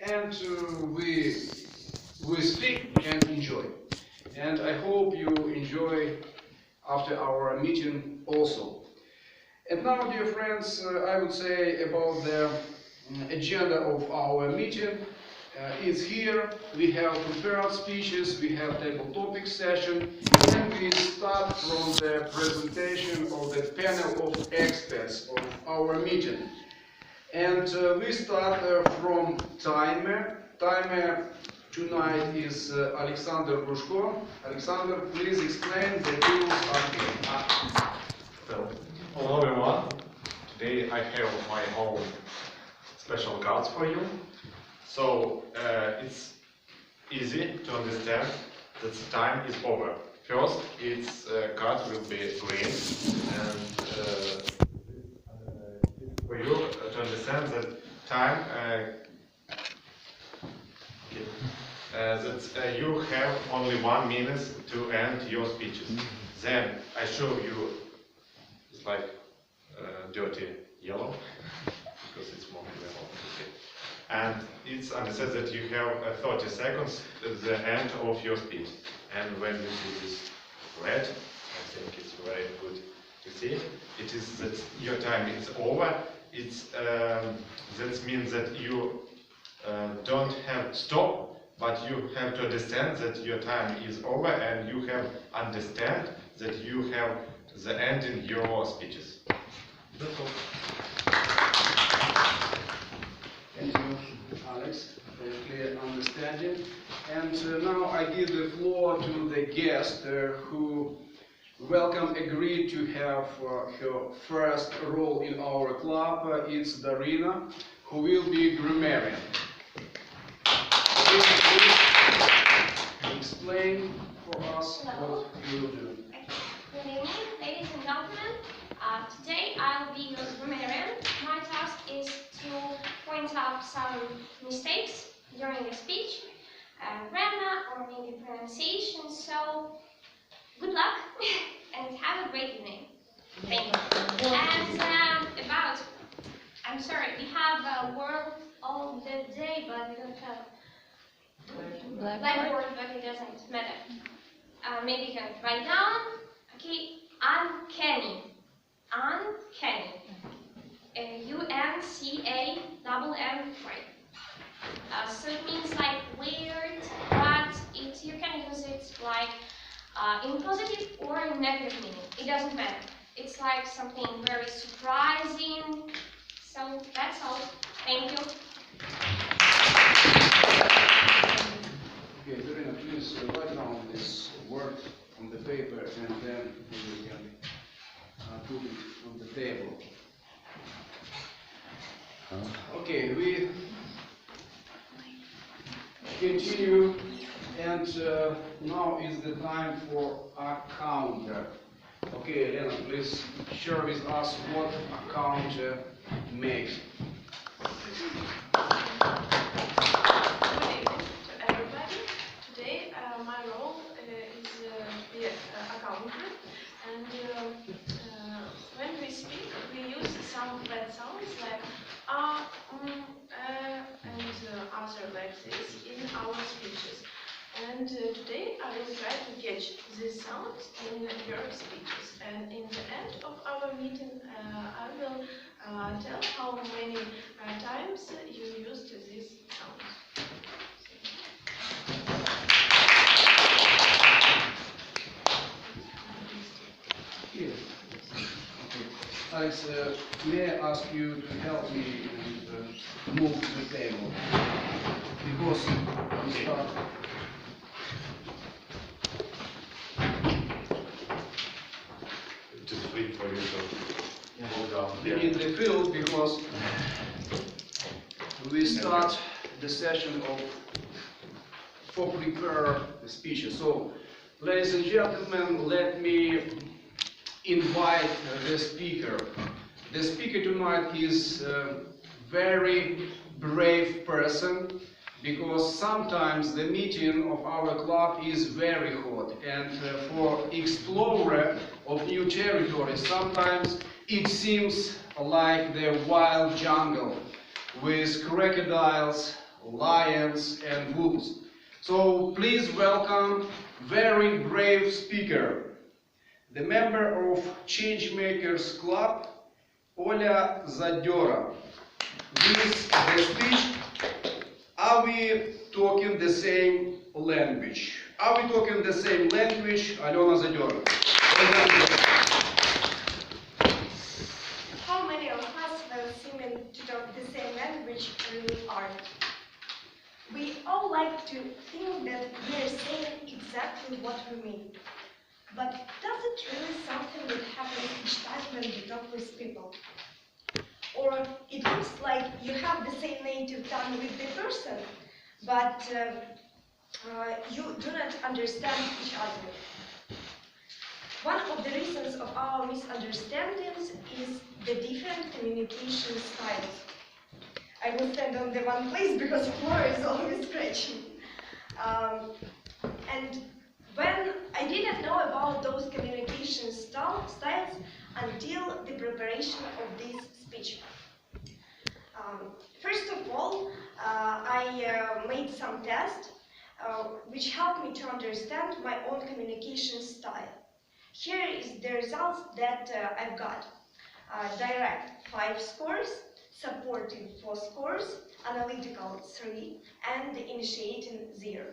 and we speak and enjoy. And I hope you enjoy after our meeting also. And now, dear friends, I would say about the agenda of our meeting. It's here. We have prepared speeches, we have table topic session, and we start from the presentation of the panel of experts of our meeting. And we start from timer. Timer tonight is Alexander Brushko. Alexander, please explain the rules are here. Hello everyone. Today I have my own special cards for you. So it's easy to understand that the time is over. First, its cards will be green, and for you to understand that time that you have only 1 minute to end your speeches. Then I show you it's like dirty yellow because it's more level. Okay. And it's understood that you have 30 seconds at the end of your speech. And when you see this red, I think it's very good to see. It is that your time is over. It's that means that you don't have to stop, but you have to understand that your time is over, and you have understand that you have the end in your speeches. That's all. Thank you, Alex, for your clear understanding. And now I give the floor to the guest who agreed to have her first role in our club. It's Darina, who will be grammarian. Please explain for us what you will do. Good evening, ladies and gentlemen. Today I'll be your grammarian. My task is to point out some mistakes during the speech, grammar or maybe pronunciation. So good luck and have a great evening. Thank you. And I'm sorry, we have work all the day, but we don't have blackboard, but it doesn't matter. Maybe you can write down. Okay, uncanny. Uncanny. UNCANN, right? So it means like weird, but you can use it like in positive or in negative meaning. It doesn't matter. It's like something very surprising. So that's all. Thank you. Okay, Darina, please write down this word on the paper, and then we can put it on the table. Okay, we continue, and now is the time for a counter. Okay, Elena, please share with us what a counter makes. My role is the accountant, and when we speak, we use some bad sounds like and other like this in our speeches. And today I will try to catch these sounds in your speeches. And in the end of our meeting, I will tell how many times you used these sounds. Alex, may I ask you to help me and move the table? Because we start. It is free for you to hold down. In the field, because we start the session for prepare the speeches. So, ladies and gentlemen, let me invite the speaker. The speaker tonight is a very brave person, because sometimes the meeting of our club is very hot, and for explorer of new territory, sometimes it seems like the wild jungle with crocodiles, lions, and wolves. So please welcome very brave speaker, the member of Changemakers Club, Оля Задера. With the speech, are we talking the same language? Are we talking the same language, Alena Zadera? How many of us will seem to talk the same language really are? We all like to think that we are saying exactly what we mean. But does it really something that happens each time when we talk with people? Or it looks like you have the same native tongue with the person, but you do not understand each other. One of the reasons of our misunderstandings is the different communication styles. I will stand on the one place because the floor is always scratching. And when I didn't know about those communication styles until the preparation of this speech. First of all, I made some tests which helped me to understand my own communication style. Here is the results that I've got. Direct 5 scores, supportive 4 scores, analytical 3, and initiating 0.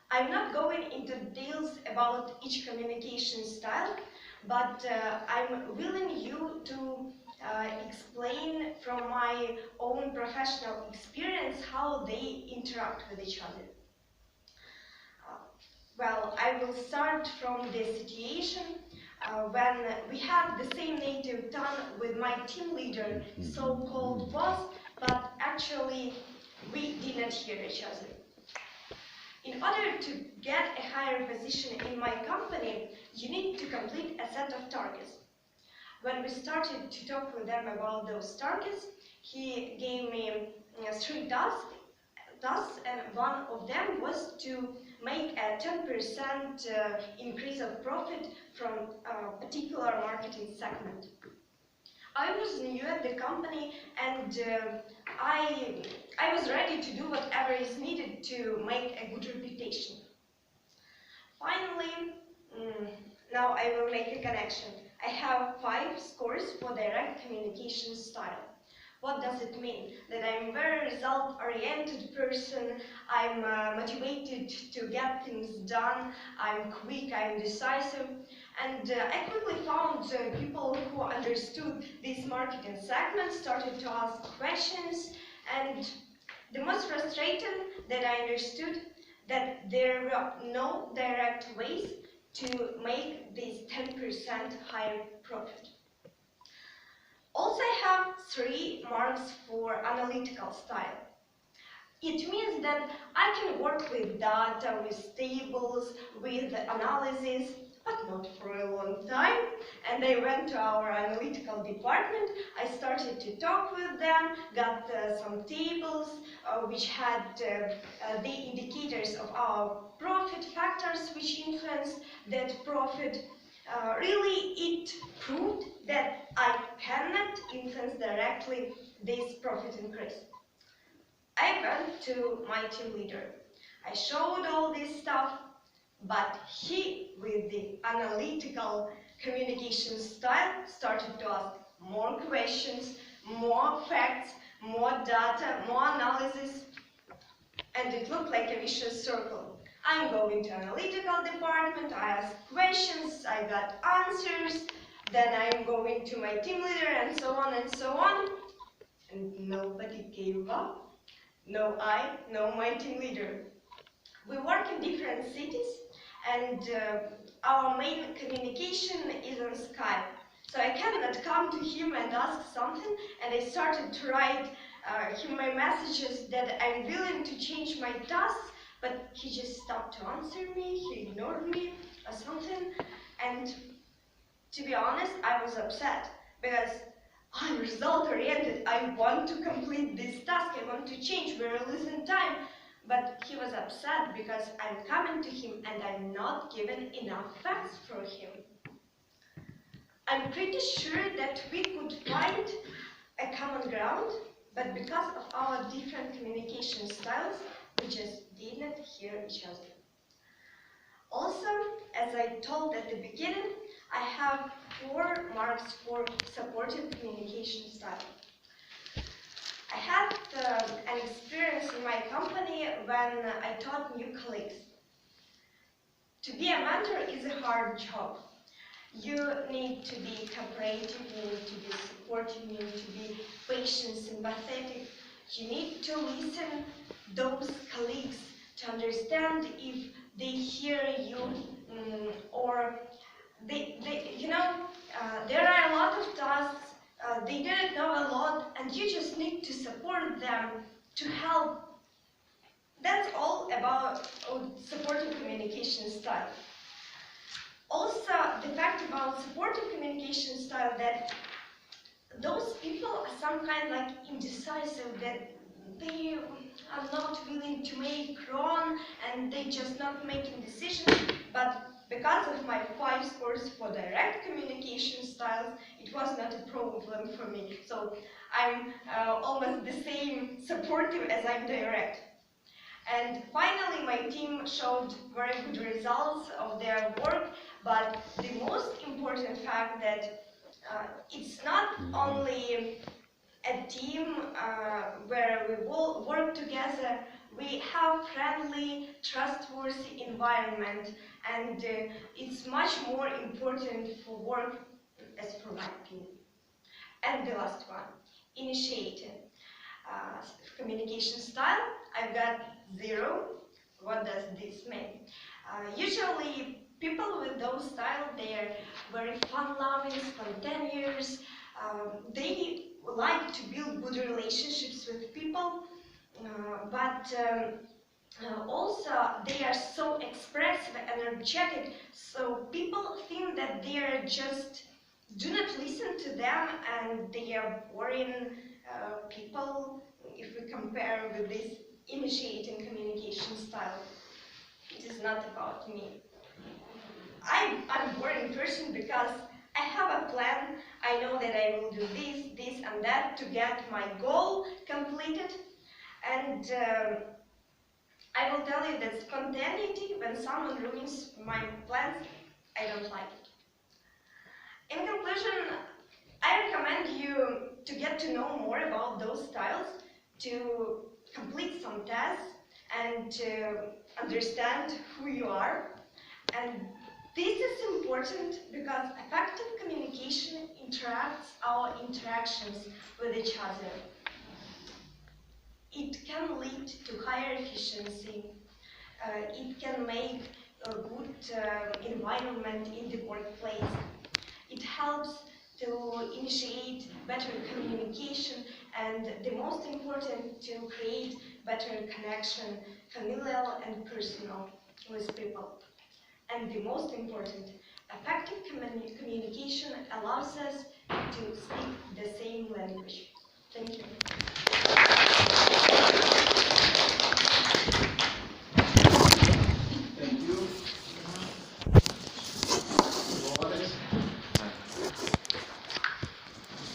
I'm not going into details about each communication style, but I'm willing you to explain from my own professional experience how they interact with each other. Well, I will start from the situation when we had the same native tongue with my team leader, so-called boss, but actually we did not hear each other. In order to get a higher position in my company, you need to complete a set of targets. When we started to talk with them about those targets, he gave me 3 tasks, and one of them was to make a 10% increase of profit from a particular marketing segment. I was new at the company, and I was ready to do whatever is needed to make a good reputation. Finally, now I will make a connection. I have 5 scores for direct communication style. What does it mean? That I'm a very result-oriented person, I'm motivated to get things done, I'm quick, I'm decisive. And I quickly found people who understood this marketing segment started to ask questions, and the most frustrating that I understood that there were no direct ways to make this 10% higher profit. Also, I have 3 marks for analytical style. It means that I can work with data, with tables, with analysis, but not for a long time. And I went to our analytical department, I started to talk with them, got some tables which had the indicators of our profit, factors which influence that profit. Really, it proved that I cannot influence directly this profit increase. I went to my team leader. I showed all this stuff, but he, with the analytical communication style, started to ask more questions, more facts, more data, more analysis, and it looked like a vicious circle. I'm going to analytical department, I ask questions, I got answers, then I'm going to my team leader, and so on and so on, and nobody gave up. No I, no my team leader. We work in different cities, and our main communication is on Skype. So I cannot come to him and ask something, and I started to write him my messages that I'm willing to change my tasks, but he just stopped to answer me, he ignored me or something, and to be honest, I was upset, because I'm result-oriented, I want to complete this task, I want to change, we're losing time. But he was upset because I'm coming to him and I'm not given enough facts for him. I'm pretty sure that we could find a common ground, But because of our different communication styles, we just did not hear each other. Also, as I told at the beginning, I have 4 marks for supportive communication style. I had an experience in my company when I taught new colleagues. To be a mentor is a hard job. You need to be cooperative, you need to be supportive, you need to be patient, sympathetic. You need to listen those colleagues to understand if they hear you or there are a lot of tasks, they didn't know a lot, and you just need to support them to help. That's all about supportive communication style. Also, the fact about supportive communication style that those people are some kind like indecisive, that they are not willing to make wrong and they just not making decisions. But because of my 5 scores for direct communication styles, it was not a problem for me. So I'm almost the same supportive as I'm direct. And finally, my team showed very good results of their work, but the most important fact that it's not only a team where we will work together, we have friendly, trustworthy environment, and it's much more important for work as for my opinion. And the last one, initiating. Communication style, I've got 0. What does this mean? Usually people with those styles, they are very fun-loving, spontaneous, they like to build good relationships with people, but also they are so expressive and energetic, so people think that they are just do not listen to them and they are boring people if we compare with this initiating communication style. It is not about me. I'm a boring person because I have a plan. I know that I will do this and that to get my goal completed. And I will tell you that spontaneity, when someone ruins my plans, I don't like it. In conclusion, I recommend you to get to know more about those styles, to complete some tests, and to understand who you are. And this is important because effective communication interacts our interactions with each other. It can lead to higher efficiency. It can make a good environment in the workplace. It helps to initiate better communication, and the most important, to create better connection, familial and personal, with people. And the most important, effective communication allows us to speak the same language. Thank you. Thank you.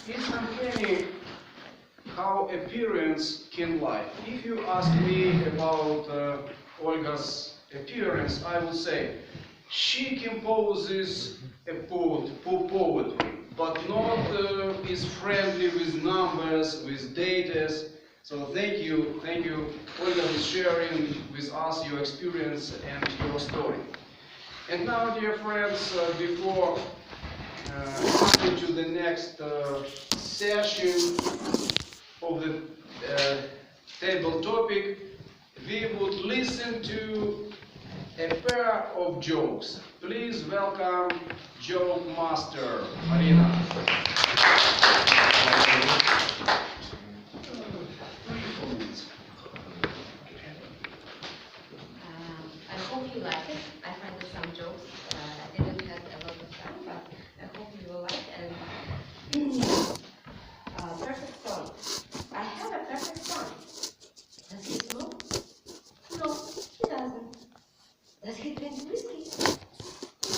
It's uncanny how appearance can lie. If you ask me about Olga's appearance, I will say she composes a poetry, but not is friendly with numbers, with data. So thank you, Olga, for sharing with us your experience and your story. And now, dear friends, before coming to the next session of the table topic, we would listen to a pair of jokes. Please welcome joke master Marina. I hope you like it. I find that some jokes I didn't have a lot of time, but I hope you will like. And perfect son. I have a perfect son. Does he smoke? No, he doesn't. Does he drink whiskey?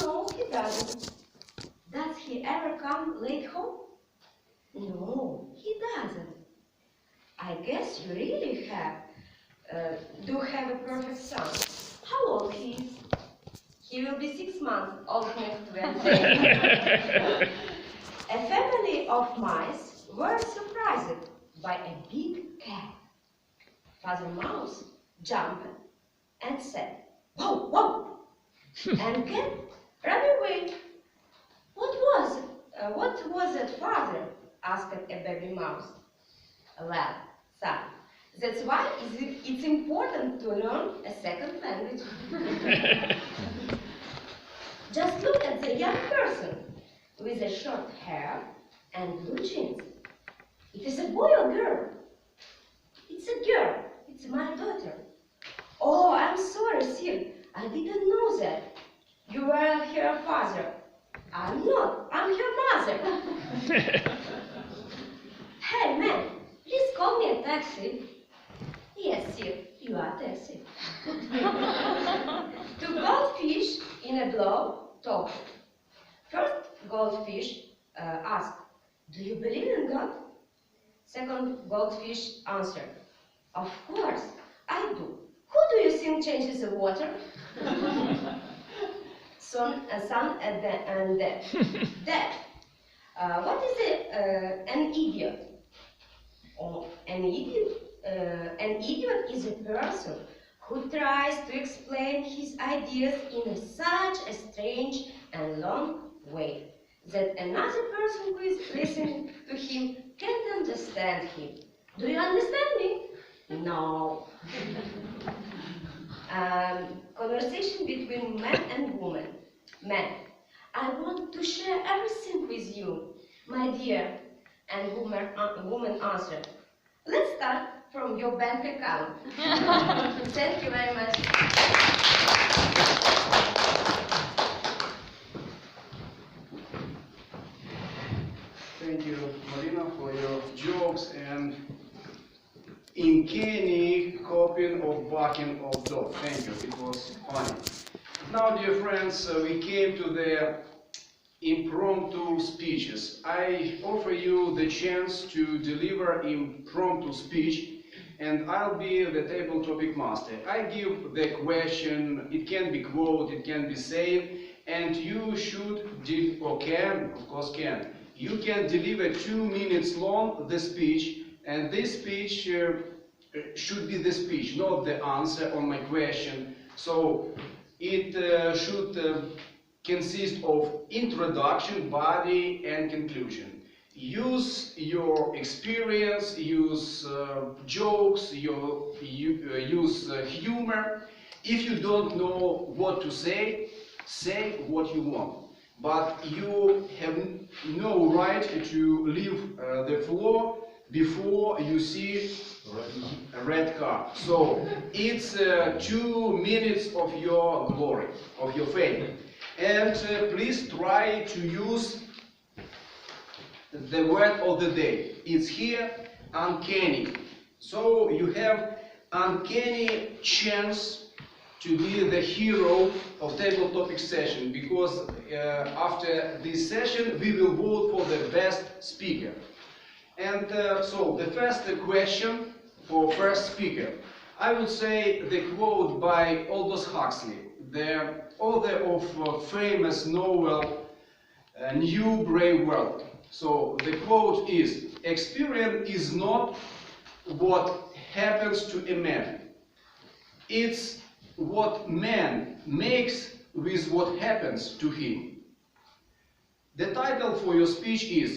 No, he doesn't. Does he ever come late home? No, he doesn't. perfect son. How old he is? He will be 6 months old next Wednesday. A family of mice were surprised by a big cat. Father Mouse jumped and said, "Wow, wow!" And cat ran away. What was it, father?" asked a baby mouse. "Well, son, that's why it's important to learn a second language." Just look at the young person with the short hair and blue jeans. It is a boy or girl? It's a girl. It's my daughter. Oh, I'm sorry, sir. I didn't know that. You were her father. I'm not. I'm her mother. Hey, man, please call me a taxi. Yes, sir, you are a taxi. Two goldfish in a globe talked. First goldfish asked, "Do you believe in God?" Second goldfish answered, "Of course, I do. Who do you think changes the water?" Son and Dad. What is an idiot? Oh, an idiot is a person who tries to explain his ideas in such a strange and long way that another person who is listening to him can't understand him. Do you understand me? No. Conversation between man and woman. Man: "I want to share everything with you, my dear." And woman answered, "Let's start from your bank account." Thank you very much. Thank you, Marina, for your jokes and uncanny copying of barking of dog. Thank you, it was funny. Now, dear friends, we came to the impromptu speeches. I offer you the chance to deliver impromptu speech, and I'll be the table topic master. I give the question, it can be quote, it can be saved, and you should, or can, of course can, you can deliver 2 minutes long the speech, and this speech should be the speech, not the answer on my question. So it should consist of introduction, body, and conclusion. Use your experience, use jokes, use humor. If you don't know what to say, say what you want. But you have no right to leave the floor before you see a red card. So it's 2 minutes of your glory, of your fame. And please try to use the word of the day. It's here, uncanny. So you have uncanny chance to be the hero of table topic session, because after this session we will vote for the best speaker. And so the first question for first speaker, I would say the quote by Aldous Huxley, the author of famous novel New Brave World. So the quote is, "Experience is not what happens to a man. It's what man makes with what happens to him." The title for your speech is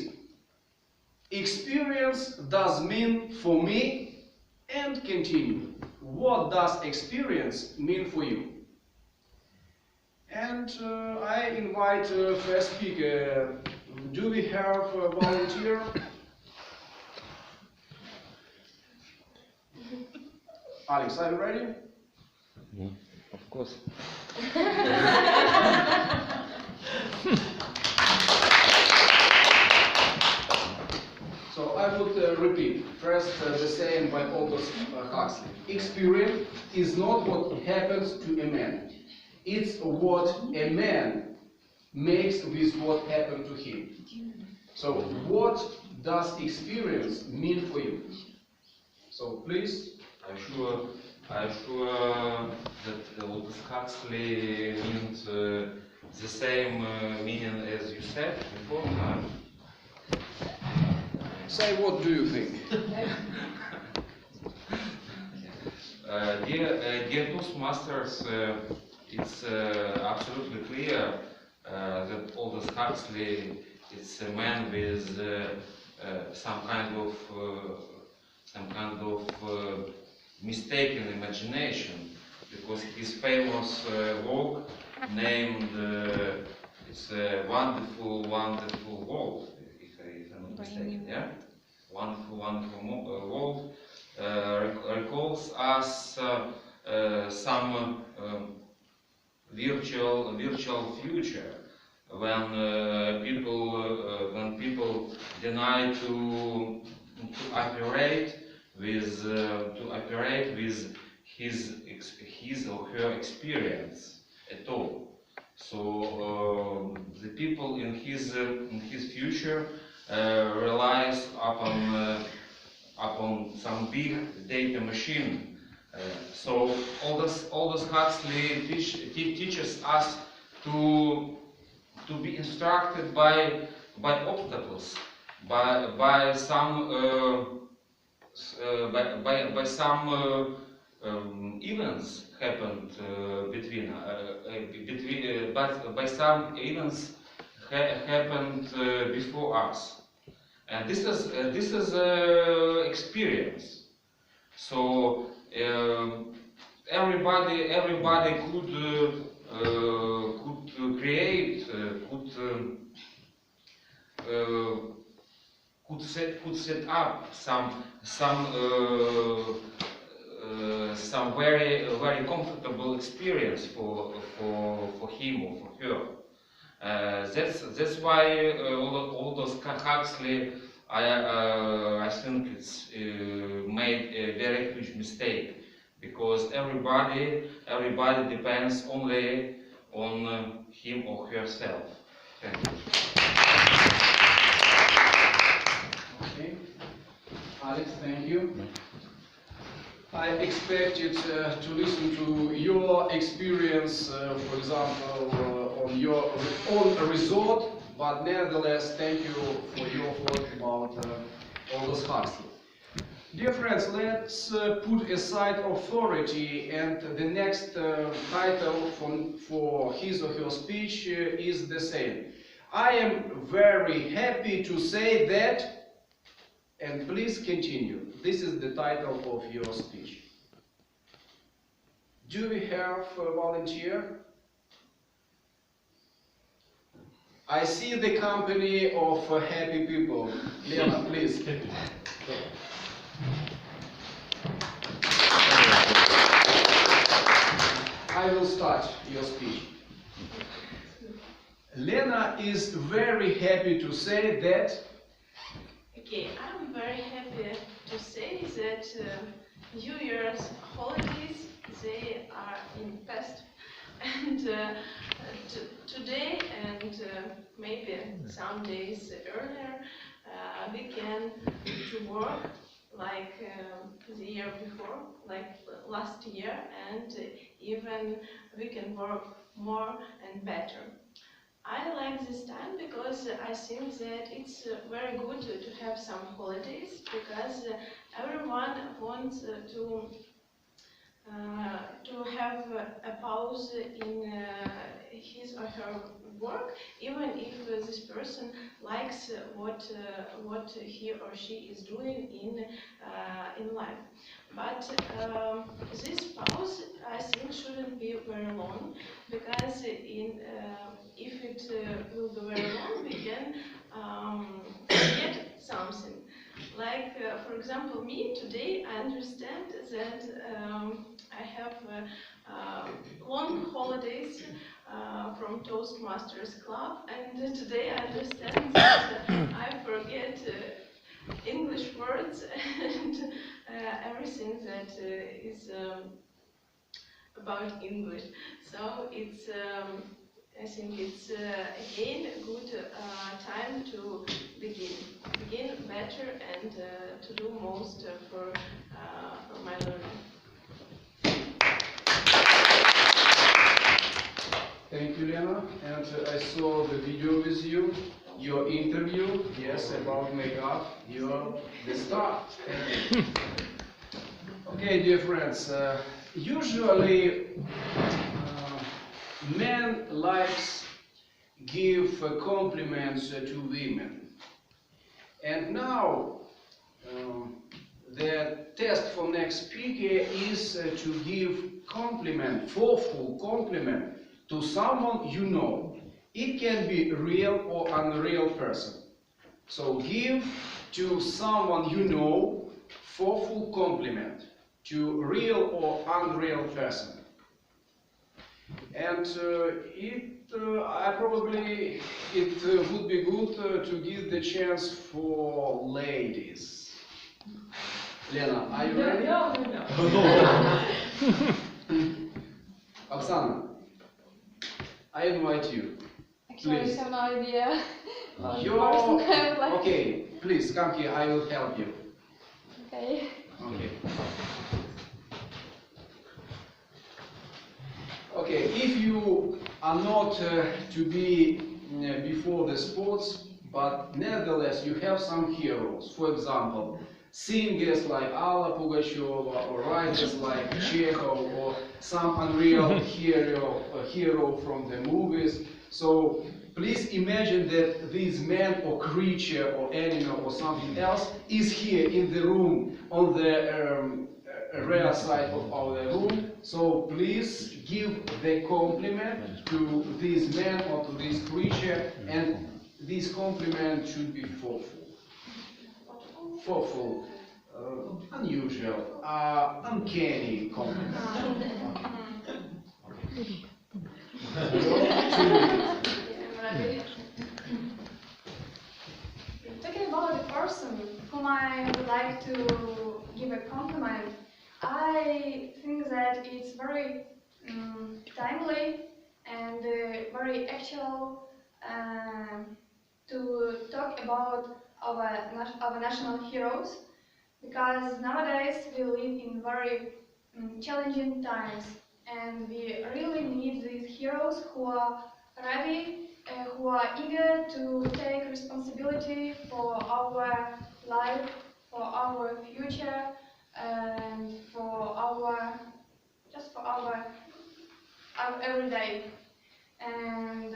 "Experience does mean for me," and continue. What does experience mean for you? And I invite first speaker. Do we have a volunteer? Alex, are you ready? Of course. So I would repeat first the saying by Aldous Huxley. Experience is not what happens to a man. It's what a man makes with what happened to him. So what does experience mean for you? So please. I'm sure I'm sure that Aldous Huxley means the same meaning as you said before. Say, what do you think? Dear Toastmasters, it's absolutely clear that Aldous Huxley is a man with some kind of mistaken imagination, because his famous work named it's a wonderful world, if I'm not mistaken, yeah, wonderful world. Recalls us some virtual future when people deny to operate with his or her experience at all. So the people in his future relies upon some big data machine. So Aldous Huxley teaches us to be instructed by obstacles, by some events happened but by some events happened before us. And this is experience. So everybody could create, could set up some very comfortable experience for him or for her. That's why Aldous Huxley, I think it's made a very huge mistake, because everybody depends only on him or herself. Thank you. Okay. Alex, thank you. I expected to listen to your experience, for example, on your own resort, but nevertheless, thank you for your thought about Aldous Huxley. Dear friends, let's put aside authority, and the next title for his or her speech is the same. I am very happy to say that. And please continue. This is the title of your speech. Do we have a volunteer? I see the company of happy people. Lena, please. I will start your speech. Lena is very happy to say that. Okay, I'm very happy to say that New Year's holidays, they are in past, and today and maybe some days earlier we can to work like the year before, like last year, and even we can work more and better. I like this time because I think that it's very good to have some holidays, because everyone wants to have a pause in his or her work, even if this person likes what he or she is doing in life. But this pause, I think, shouldn't be very long, because if it will be very long, we can get something. Like, for example, me today, I understand that I have long holidays from Toastmasters Club, and today I understand that I forget English words and everything that is about English. So it's I think it's again a good time to begin better and to do most for my learning. Thank you, Lena. And I saw the video with you, your interview, yes, about makeup. You're the star. Thank you. Okay, dear friends, usually men likes give compliments to women. And now the test for next speaker is to give compliment, thoughtful compliment to someone you know. It can be real or unreal person. So give to someone you know thoughtful compliment to real or unreal person. And it would be good to give the chance for ladies. Lena, are you ready? No. Oksana, I invite you. Actually, Please. I have no idea. What person I would like. Okay, please come here, I will help you. Okay. Okay. Okay, if you are not to be before the sports, but nevertheless you have some heroes. For example, singers like Alla Pugacheva, or writers like Chekhov, or some unreal hero from the movies. So please imagine that this man or creature or animal or something else is here in the room on the rear side of our room. So please give the compliment to this man or to this creature, and this compliment should be thoughtful. Thoughtful, unusual, uncanny compliment. Talking about the person whom I would like to give a compliment, I think that it's very timely and very actual to talk about our national heroes, because nowadays we live in very challenging times, and we really need these heroes who are ready, who are eager to take responsibility for our life, for our future, and for our everyday. And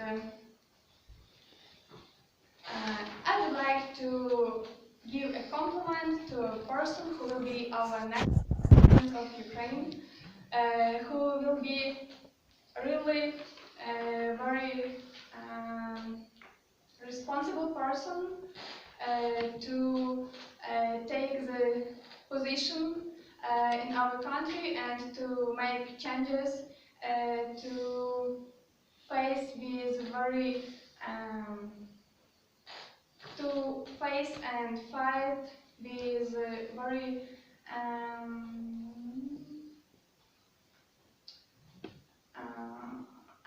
I would like to give a compliment to a person who will be our next president of Ukraine, who will be really very responsible person to take the position in our country and to make changes, to face with very to face and fight with very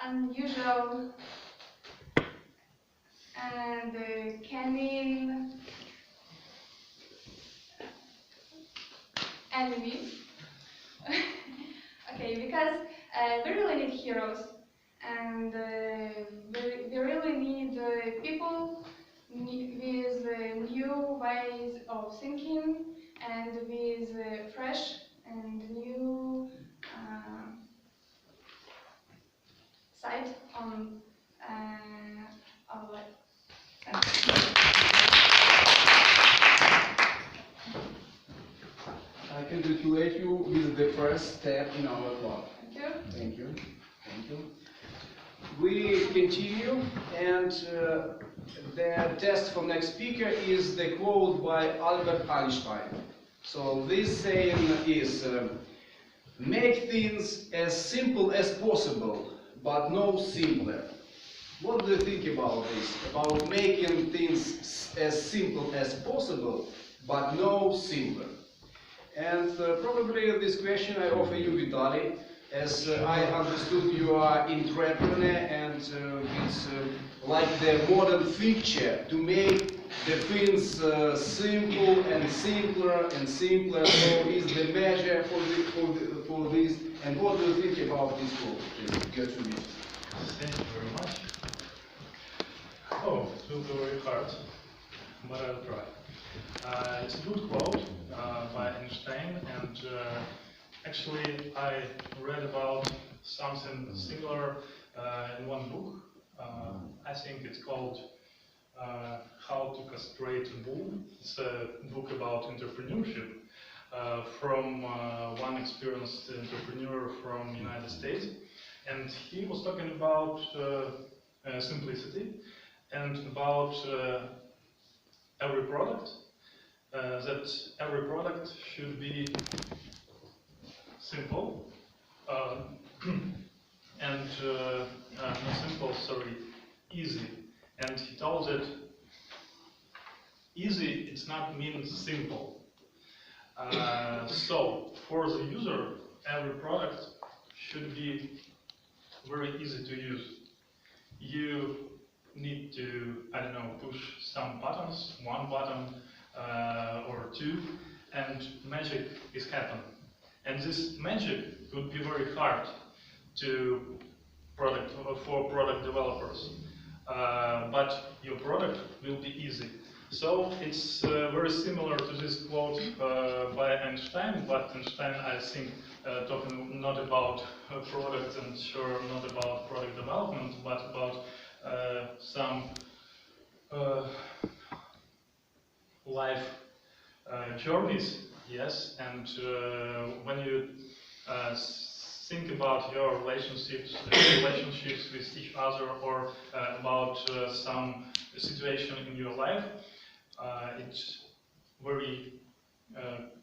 unusual and cunning enemies. Okay, because we really need heroes, and we really need people with new ways of thinking and with fresh and new sight on our life. I congratulate you with the first step in our club. Thank you. Thank you. Thank you. We continue, and the test for next speaker is the quote by Albert Einstein. So this saying is, make things as simple as possible, but no simpler. What do you think about this? About making things as simple as possible, but no simpler. And probably this question I offer you, Vitaly, as I understood you are entrepreneur, and it's like the modern feature to make the things simple and simpler and simpler. So is the measure for this? And what do you think about this quote? Please, get to me. Thank you very much. Oh, it will be very hard, but I'll try. It's a good quote by Einstein, and actually I read about something similar in one book. I think it's called How to Castrate a Bull. It's a book about entrepreneurship from one experienced entrepreneur from the United States. And he was talking about simplicity and about every product, that every product should be simple and not simple, sorry, easy. And he told that easy, it's not means simple. So for the user, every product should be very easy to use. You need to, I don't know, push some buttons, one button or two, and magic is happening. And this magic would be very hard to for product developers, but your product will be easy. So it's very similar to this quote by Einstein, but Einstein, I think, talking not about products and sure not about product development, but about some life journeys, yes. And when you think about your relationships with each other, or about some situation in your life, it's very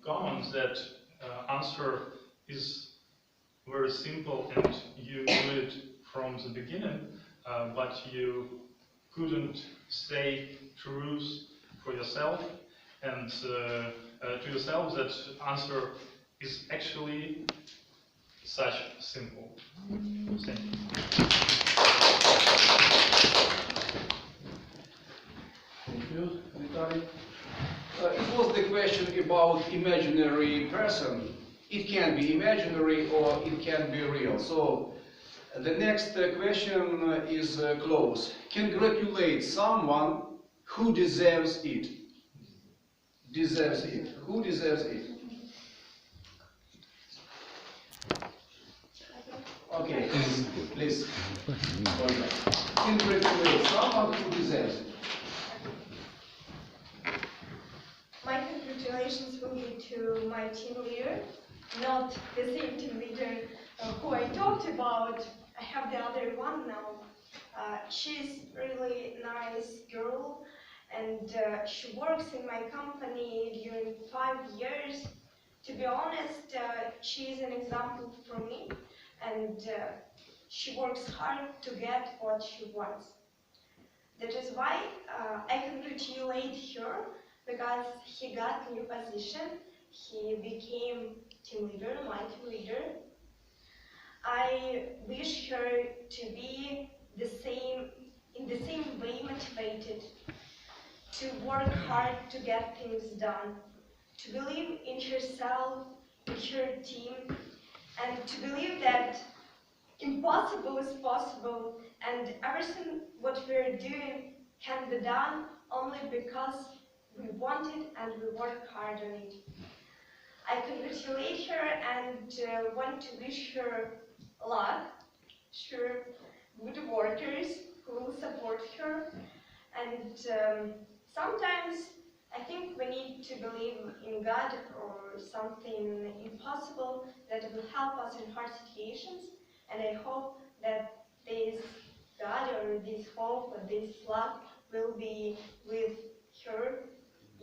common that answer is very simple and you knew it from the beginning, but you couldn't say truth for yourself and to yourself that answer is actually such simple. Thank you. Thank you, Vitaly. It was the question about imaginary person. It can be imaginary or it can be real. So the next question is close. Congratulate someone who deserves it. Deserves it. Who deserves it? Okay, please. Congratulate someone who deserves it. My congratulations will be to my team leader, not the same team leader who I talked about. I have the other one now. She's really nice girl, and she works in my company during 5 years. To be honest, she is an example for me, and she works hard to get what she wants. That is why I congratulate her, because he got new position. He became team leader, my team leader. I wish her to be in the same way motivated, to work hard to get things done, to believe in herself, in her team, and to believe that impossible is possible, and everything what we're doing can be done only because we want it and we work hard on it. I congratulate her and want to wish her luck, sure, good workers who will support her, and sometimes I think we need to believe in God or something impossible that will help us in hard situations, and I hope that this God or this hope or this luck will be with her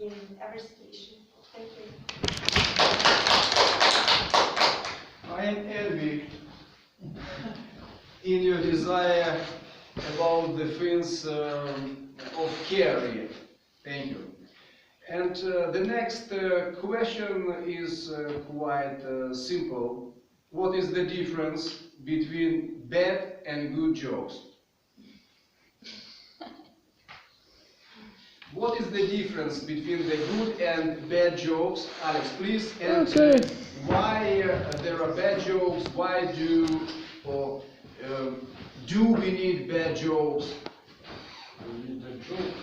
in every situation. Thank you. I am envy in your desire about the things of career. Thank you. And the next question is quite simple. What is the difference between bad and good jokes? What is the difference between the good and bad jokes, Alex, please? And why there are bad jokes? Why do, or Do we need bad jokes? We need a joke.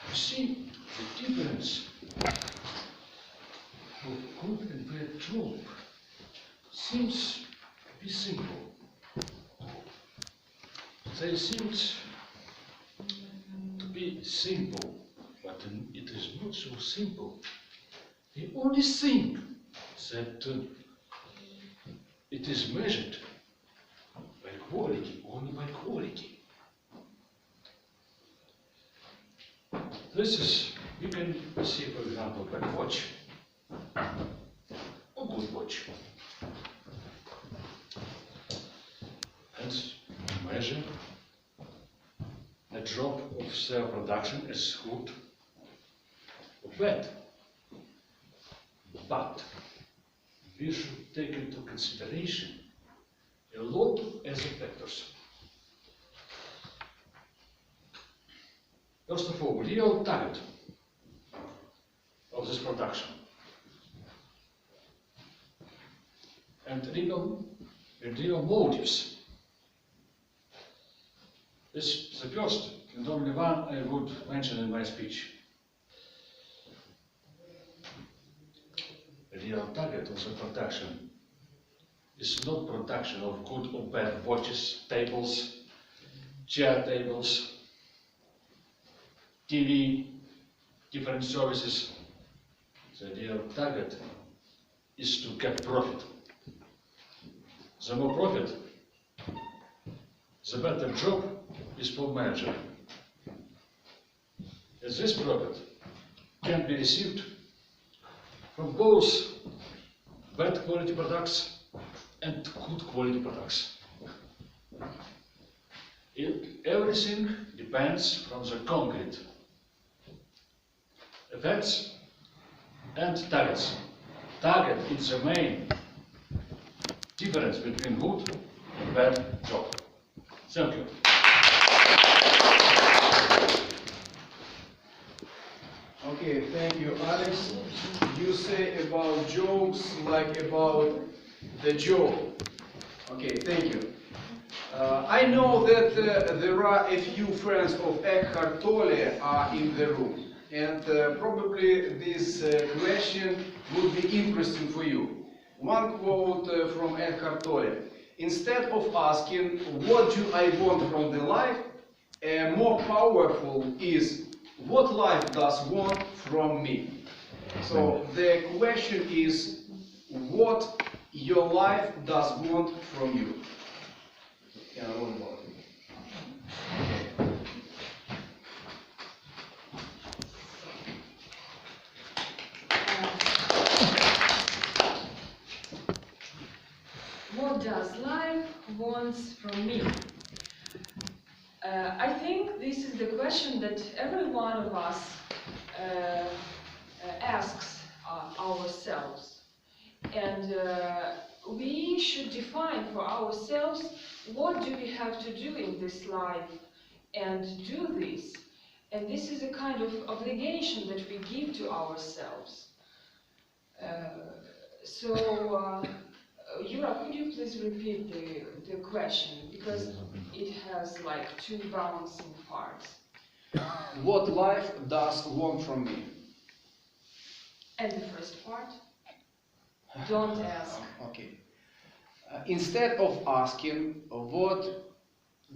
You see, the difference of good and bad joke seems to be simple. They seem to be simple, but it is not so simple. The only thing that it is measured by quality, only by quality. This is, you can see, for example, a watch, a good watch, and measure a drop of their production as good or bad. But we should take into consideration a lot of other factors. First of all, real target of this production and real motives. This is the first and only one I would mention in my speech. The real target of the production is not production of good or bad watches, tables, chair tables, TV, different services. The real target is to get profit. The more profit, the better job is for manager. As this profit can be received from both bad quality products and good quality products. Everything depends from the concrete effects and targets. Target is the main difference between good and bad job. Thank you. Okay, thank you, Alex. You say about jokes like about the joke. Okay, thank you. I know that there are a few friends of Eckhart Tolle are in the room, and probably this question would be interesting for you. One quote from Eckhart Tolle: "Instead of asking, what do I want from the life, more powerful is, what life does want from me?" So the question is, what your life does want from you. Yeah, one more. What does life want from me? I think this is the question that every one of us asks ourselves. And we should define for ourselves what do we have to do in this life and do this. And this is a kind of obligation that we give to ourselves. Yura, could you please repeat the question, because it has like two balancing parts. What life does want from me? And the first part? Don't ask. Okay. Instead of asking, what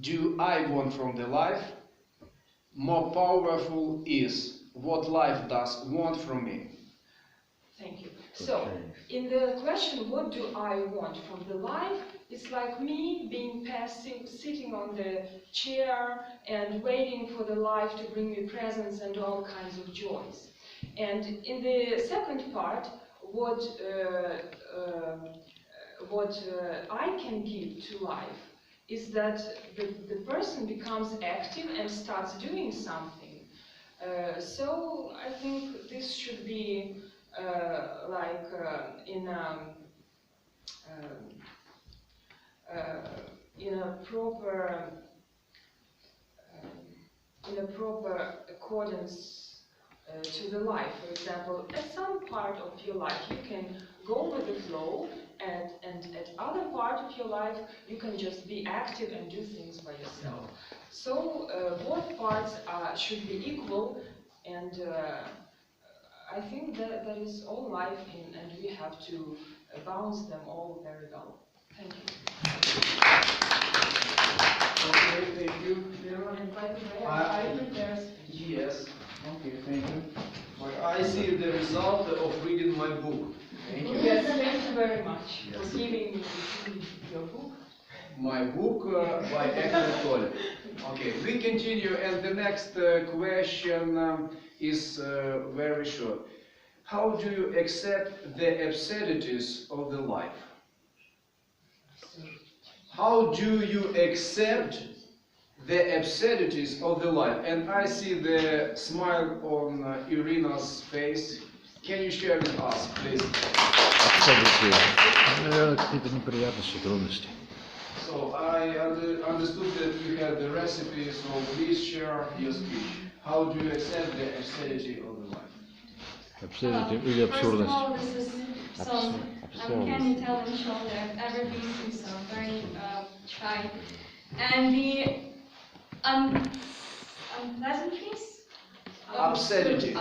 do I want from the life, more powerful is, what life does want from me. Thank you. So, in the question, what do I want from the life, it's like me being passive, sitting on the chair and waiting for the life to bring me presents and all kinds of joys. And in the second part, what I can give to life is that the person becomes active and starts doing something. So I think this should be in a proper accordance to the life. For example, at some part of your life you can go with the flow, and at other part of your life you can just be active and do things by yourself. So both parts should be equal, and I think that is all life, and we have to balance them all very well. Thank you. Okay, thank you. And by the way, I- I prepare speech. Yes, okay, thank you. But I see the result of reading my book. Thank you. Yes, thank you very much Yes. for giving me your book. My book by Ekman Tolle. Okay, we continue, and the next question is very short. How do you accept the absurdities of the life? How do you accept the absurdities of the life? And I see the smile on Irina's face. Can you share with us, please? Абсолютно. Наверное, какие-то неприятности, трудности. So I understood that you have the recipe, so please share your speech. How do you accept the absurdity of the life? Абсолютно или First of абсурдность. all, this is some uncanny talent show that I've ever been through, so I'm very shy. And the unpleasantries? Absurdity.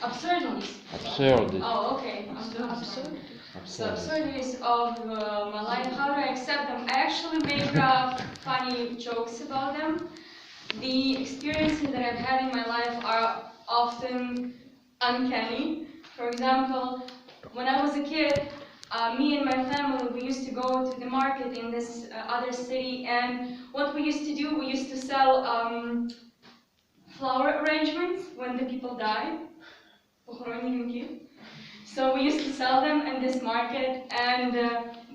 Absurdities. Absurdity. Oh, okay. Absurd. So absurdities of my life, how do I accept them? I actually make funny jokes about them. The experiences that I've had in my life are often uncanny. For example, when I was a kid, me and my family, we used to go to the market in this other city, and what we used to do, we used to sell flower arrangements when the people die. So we used to sell them in this market, and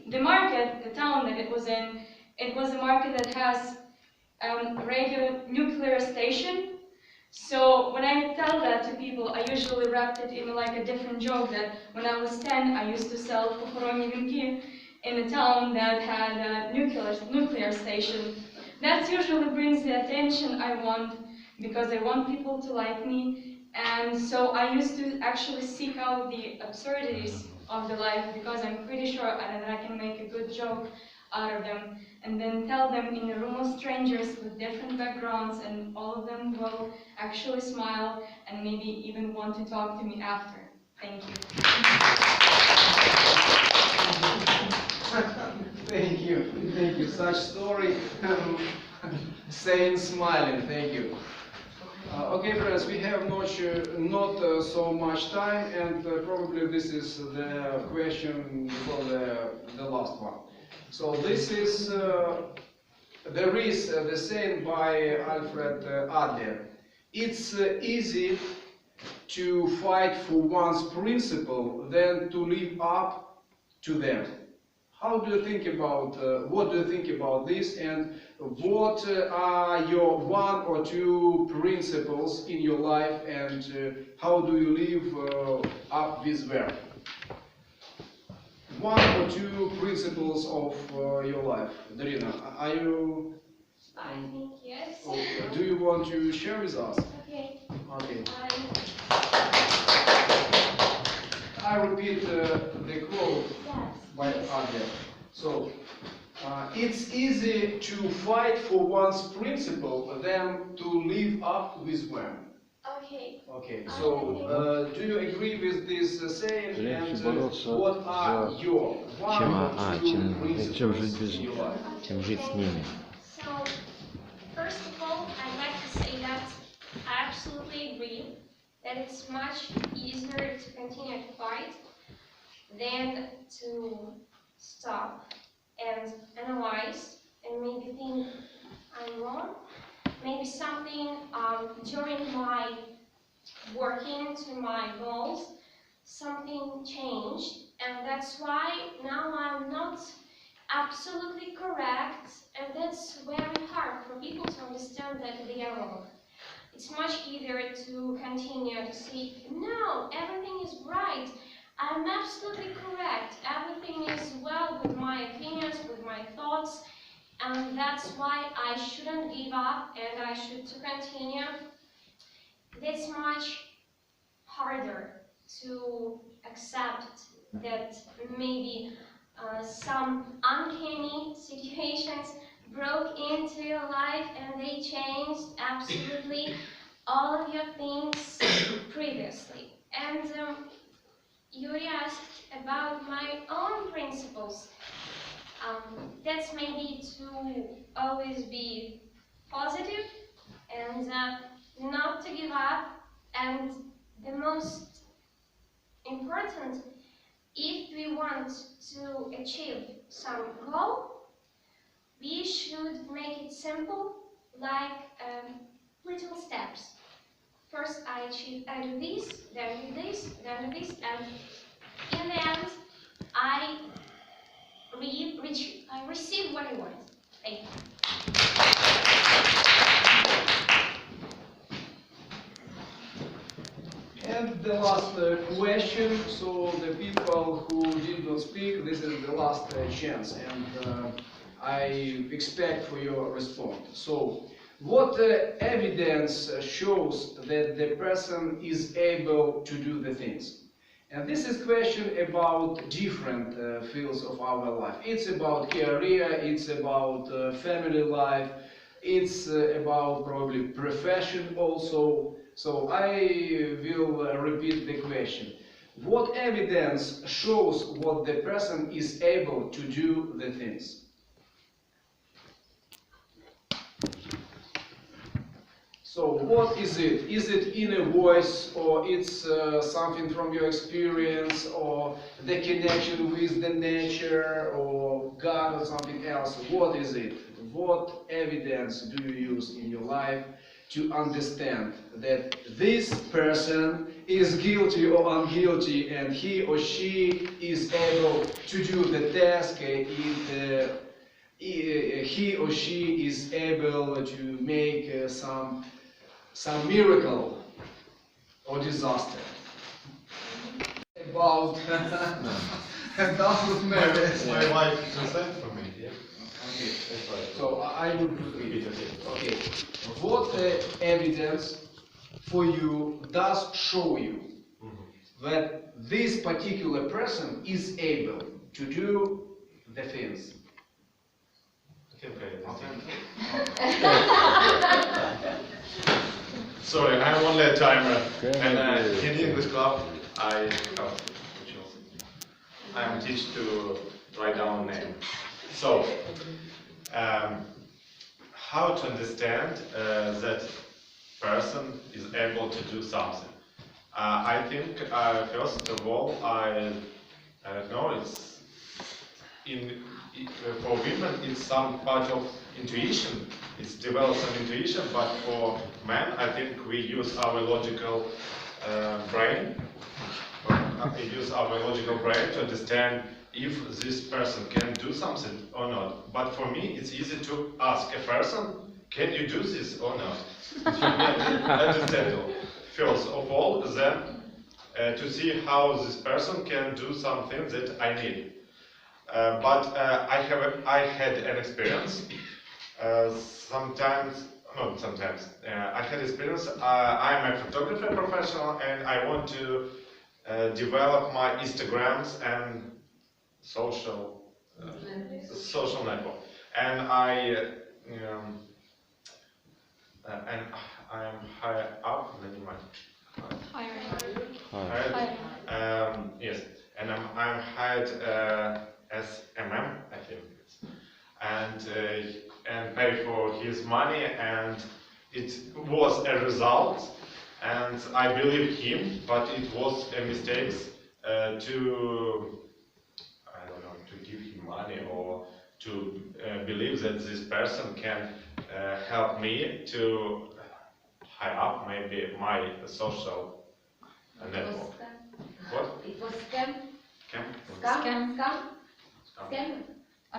the market, the town that it was in, it was a market that has a radio nuclear station. So when I tell that to people, I usually wrapped it in like a different joke that when I was 10, I used to sell похоронні вінки in a town that had a nuclear station. That usually brings the attention I want, because I want people to like me. And so I used to actually seek out the absurdities of the life, because I'm pretty sure that I can make a good joke out of them, and then tell them in a room of strangers with different backgrounds, and all of them will actually smile and maybe even want to talk to me after. Thank you. Thank you. Such story, saying smiling. Thank you. Okay, friends, we have not so much time, and probably this is the question for the last one. So this is there is the saying by Alfred Adler. It's easy to fight for one's principle than to live up to them. How do you think about, what do you think about this, and what are your one or two principles in your life, and how do you live up with them? One or two principles of your life. Darina, are you? I think yes. Do you want to share with us? Okay. Okay. I repeat the quote by Adler. So, it's easy to fight for one's principle than to live up with them. Okay. Okay, so do you agree with this saying, and what are your one or two principles in your life? Чем жить с ними. So, first of all, I'd like to say that I absolutely agree that it's much easier to continue to fight than to stop and analyze and maybe think I'm wrong. Maybe something during my working to my goals, something changed, and that's why now I'm not absolutely correct, and that's very hard for people to understand that they are wrong. It's much easier to continue to say, no, everything is right, I'm absolutely correct, everything is well with my opinions, with my thoughts, and that's why I shouldn't give up and I should to continue. That's much harder to accept that maybe some uncanny situations broke into your life and they changed absolutely all of your things previously. And Yuri asked about my own principles. That's maybe to always be positive and not to give up. And the most important, if we want to achieve some goal, we should make it simple, like little steps. First I do this, then do this, then do this, and in the end I receive what I want. Thank you. And the last question, so the people who did not speak, this is the last chance, and I expect for your response. So, what evidence shows that the person is able to do the things? And this is question about different fields of our life. It's about career, it's about family life, it's about probably profession also. So I will repeat the question. What evidence shows what the person is able to do the things? So what is it? Is it in a voice, or it's something from your experience, or the connection with the nature, or God, or something else? What is it? What evidence do you use in your life to understand that this person is guilty or unguilty, and he or she is able to do the task, he or she is able to make some miracle or disaster? About marriage. My wife translate for me. Yeah. Okay. So I will repeat. Okay. What evidence for you does show you that this particular person is able to do the things? Sorry, I'm only a timer. And in English club, I am teach to write down name. So, how to understand that person is able to do something? I think first of all, I don't know. It's for women, it's some part of intuition. It's developed some intuition, but for men, I think we use our logical brain. We use our logical brain to understand if this person can do something or not. But for me, it's easy to ask a person, can you do this or not? It should be understandable. First of all, then to see how this person can do something that I need. But I had an experience. I had experience. I'm a photographer professional, and I want to develop my Instagrams and social network. And I'm higher up than you yes, and I'm hired as MM, I think, and pay for his money, and it was a result, and I believe him, but it was a mistake to give him money or to believe that this person can help me to high up maybe my social network. What? It was scam. Scam? Scam.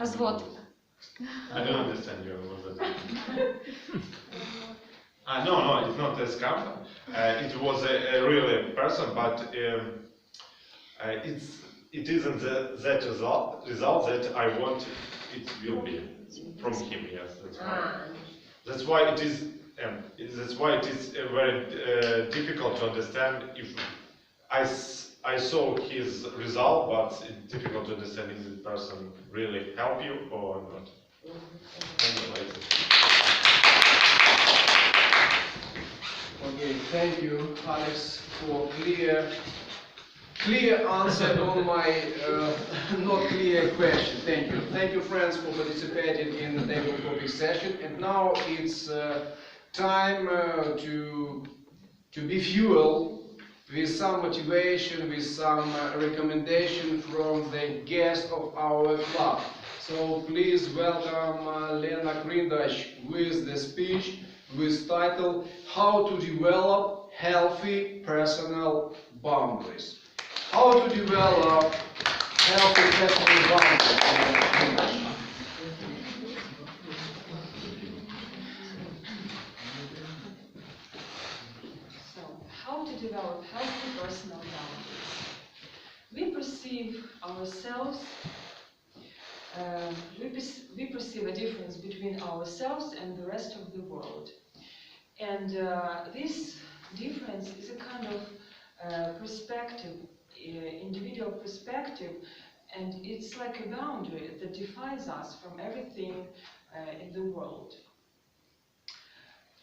Развод. I don't understand your word. No, it's not a scam. It was a real person, but it isn't that result that I want it will be from him. Yes, that's why it is. That's why it is very difficult to understand if I saw his result, but it's difficult to understand if the person really help you or not. Anyway. Okay, thank you, Alex, for clear answer on my not clear question. Thank you. Thank you, friends, for participating in the table topic session. And now it's time to be fueled with some motivation, with some recommendation from the guest of our club. So please welcome Lena Krindach with the speech with title How to Develop Healthy Personal Boundaries. How to develop healthy personal boundaries. So, how to develop healthy personal boundaries? We perceive ourselves, we perceive a difference between ourselves and the rest of the world. And this difference is a kind of perspective, individual perspective, and it's like a boundary that defines us from everything in the world.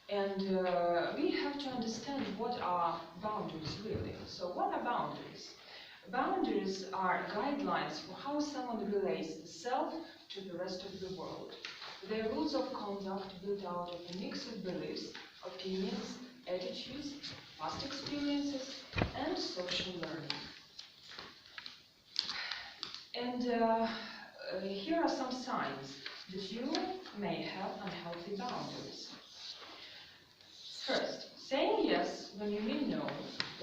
And we have to understand what are boundaries really. So what are boundaries? Boundaries are guidelines for how someone relates the self to the rest of the world. They are rules of conduct built out of a mix of beliefs, opinions, attitudes, past experiences, and social learning. And here are some signs that you may have unhealthy boundaries. First, saying yes when you mean no,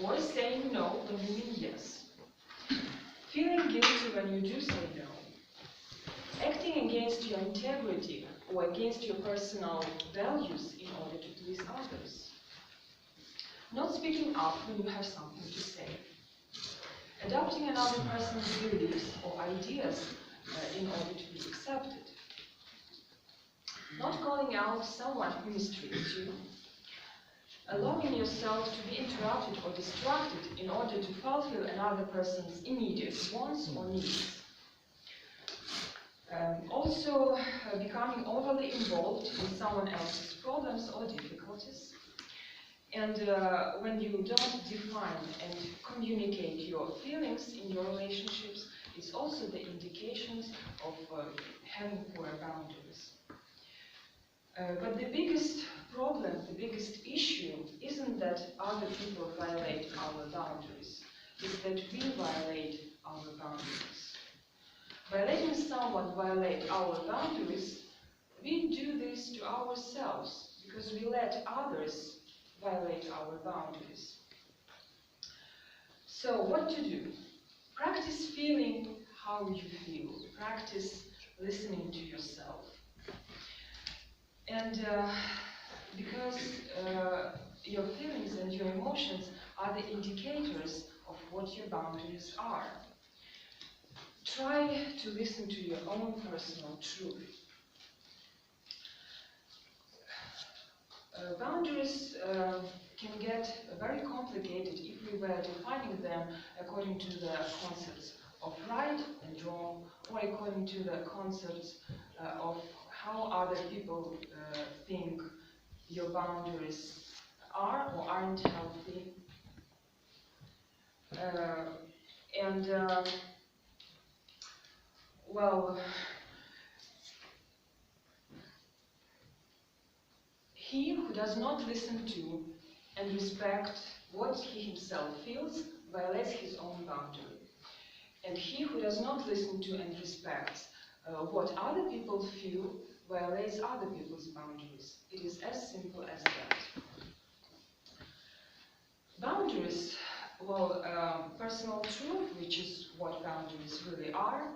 or saying no when you mean yes. Feeling guilty when you do say no. Acting against your integrity or against your personal values in order to please others. Not speaking up when you have something to say. Adopting another person's beliefs or ideas in order to be accepted. Not calling out someone who mistreats you. Allowing yourself to be interrupted or distracted in order to fulfill another person's immediate wants or needs. Also, becoming overly involved in someone else's problems or difficulties. And when you don't define and communicate your feelings in your relationships, it's also the indications of having poor boundaries. But the biggest problem, the biggest issue, isn't that other people violate our boundaries, it's that we violate our boundaries. By letting someone violate our boundaries, we do this to ourselves, because we let others violate our boundaries. So, what to do? Practice feeling how you feel. Practice listening to yourself. And because your feelings and your emotions are the indicators of what your boundaries are. Try to listen to your own personal truth. Boundaries can get very complicated if we were defining them according to the concepts of right and wrong, or according to the concepts of how other people think your boundaries are or aren't healthy. Well, he who does not listen to and respect what he himself feels violates his own boundary. And he who does not listen to and respect what other people feel violates other people's boundaries. It is as simple as that. Boundaries, well, personal truth, which is what boundaries really are,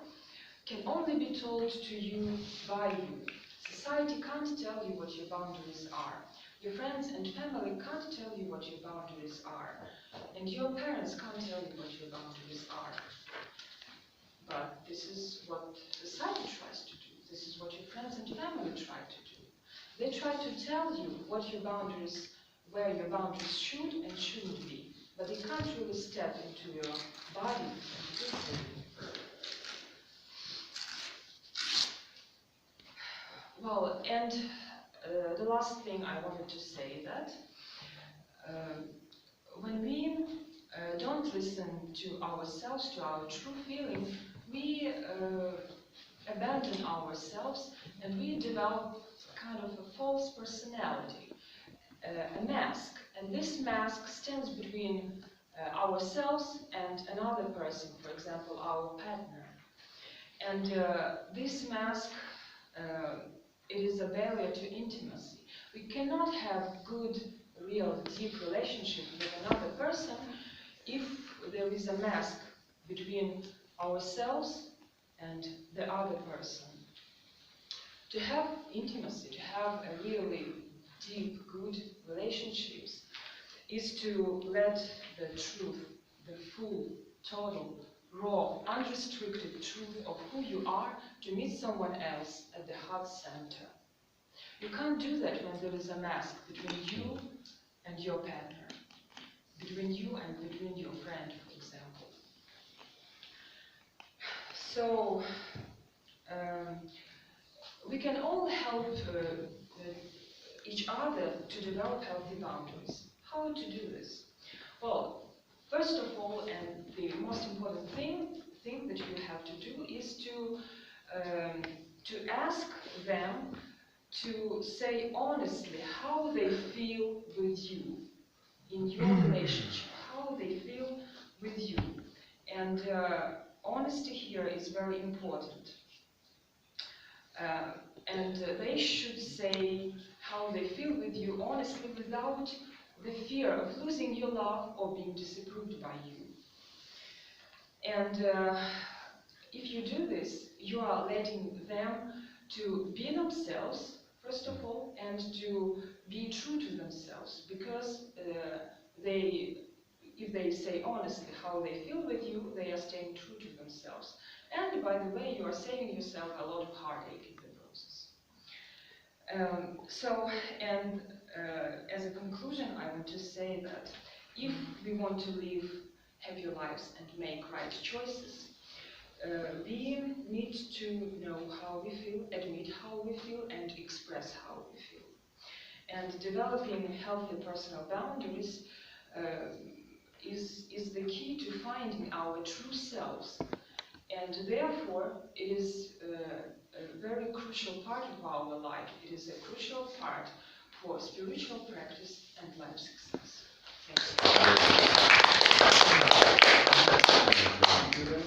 can only be told to you by you. Society can't tell you what your boundaries are. Your friends and family can't tell you what your boundaries are. And your parents can't tell you what your boundaries are. But this is what society tries to do. This is what your friends and family try to do. They try to tell you what your boundaries, where your boundaries should and shouldn't be. but it can't really step into your body and feel it. Well, and the last thing I wanted to say that when we don't listen to ourselves, to our true feeling, we abandon ourselves and we develop kind of a false personality, a mask. And this mask stands between ourselves and another person, for example, our partner. And this mask, it is a barrier to intimacy. We cannot have good, real, deep relationship with another person if there is a mask between ourselves and the other person. To have intimacy, to have a really deep, good relationships, is to let the truth, the full, total, raw, unrestricted truth of who you are to meet someone else at the heart center. You can't do that when there is a mask between you and your partner, between you and between your friend, for example. So, we can all help each other to develop healthy boundaries. How to do this? Well, first of all, and the most important thing that you have to do is to ask them to say honestly how they feel with you in your relationship, how they feel with you. And honesty here is very important. And they should say how they feel with you honestly without the fear of losing your love or being disapproved by you. And if you do this, you are letting them to be themselves, first of all, and to be true to themselves, because if they say honestly how they feel with you, they are staying true to themselves. And by the way, you are saving yourself a lot of heartache in the process. As a conclusion, I want to say that if we want to live happy lives and make right choices, we need to know how we feel, admit how we feel, and express how we feel. And developing healthy personal boundaries is the key to finding our true selves. And therefore, it is a very crucial part of our life. It is a crucial part for spiritual practice and life success. Thank you.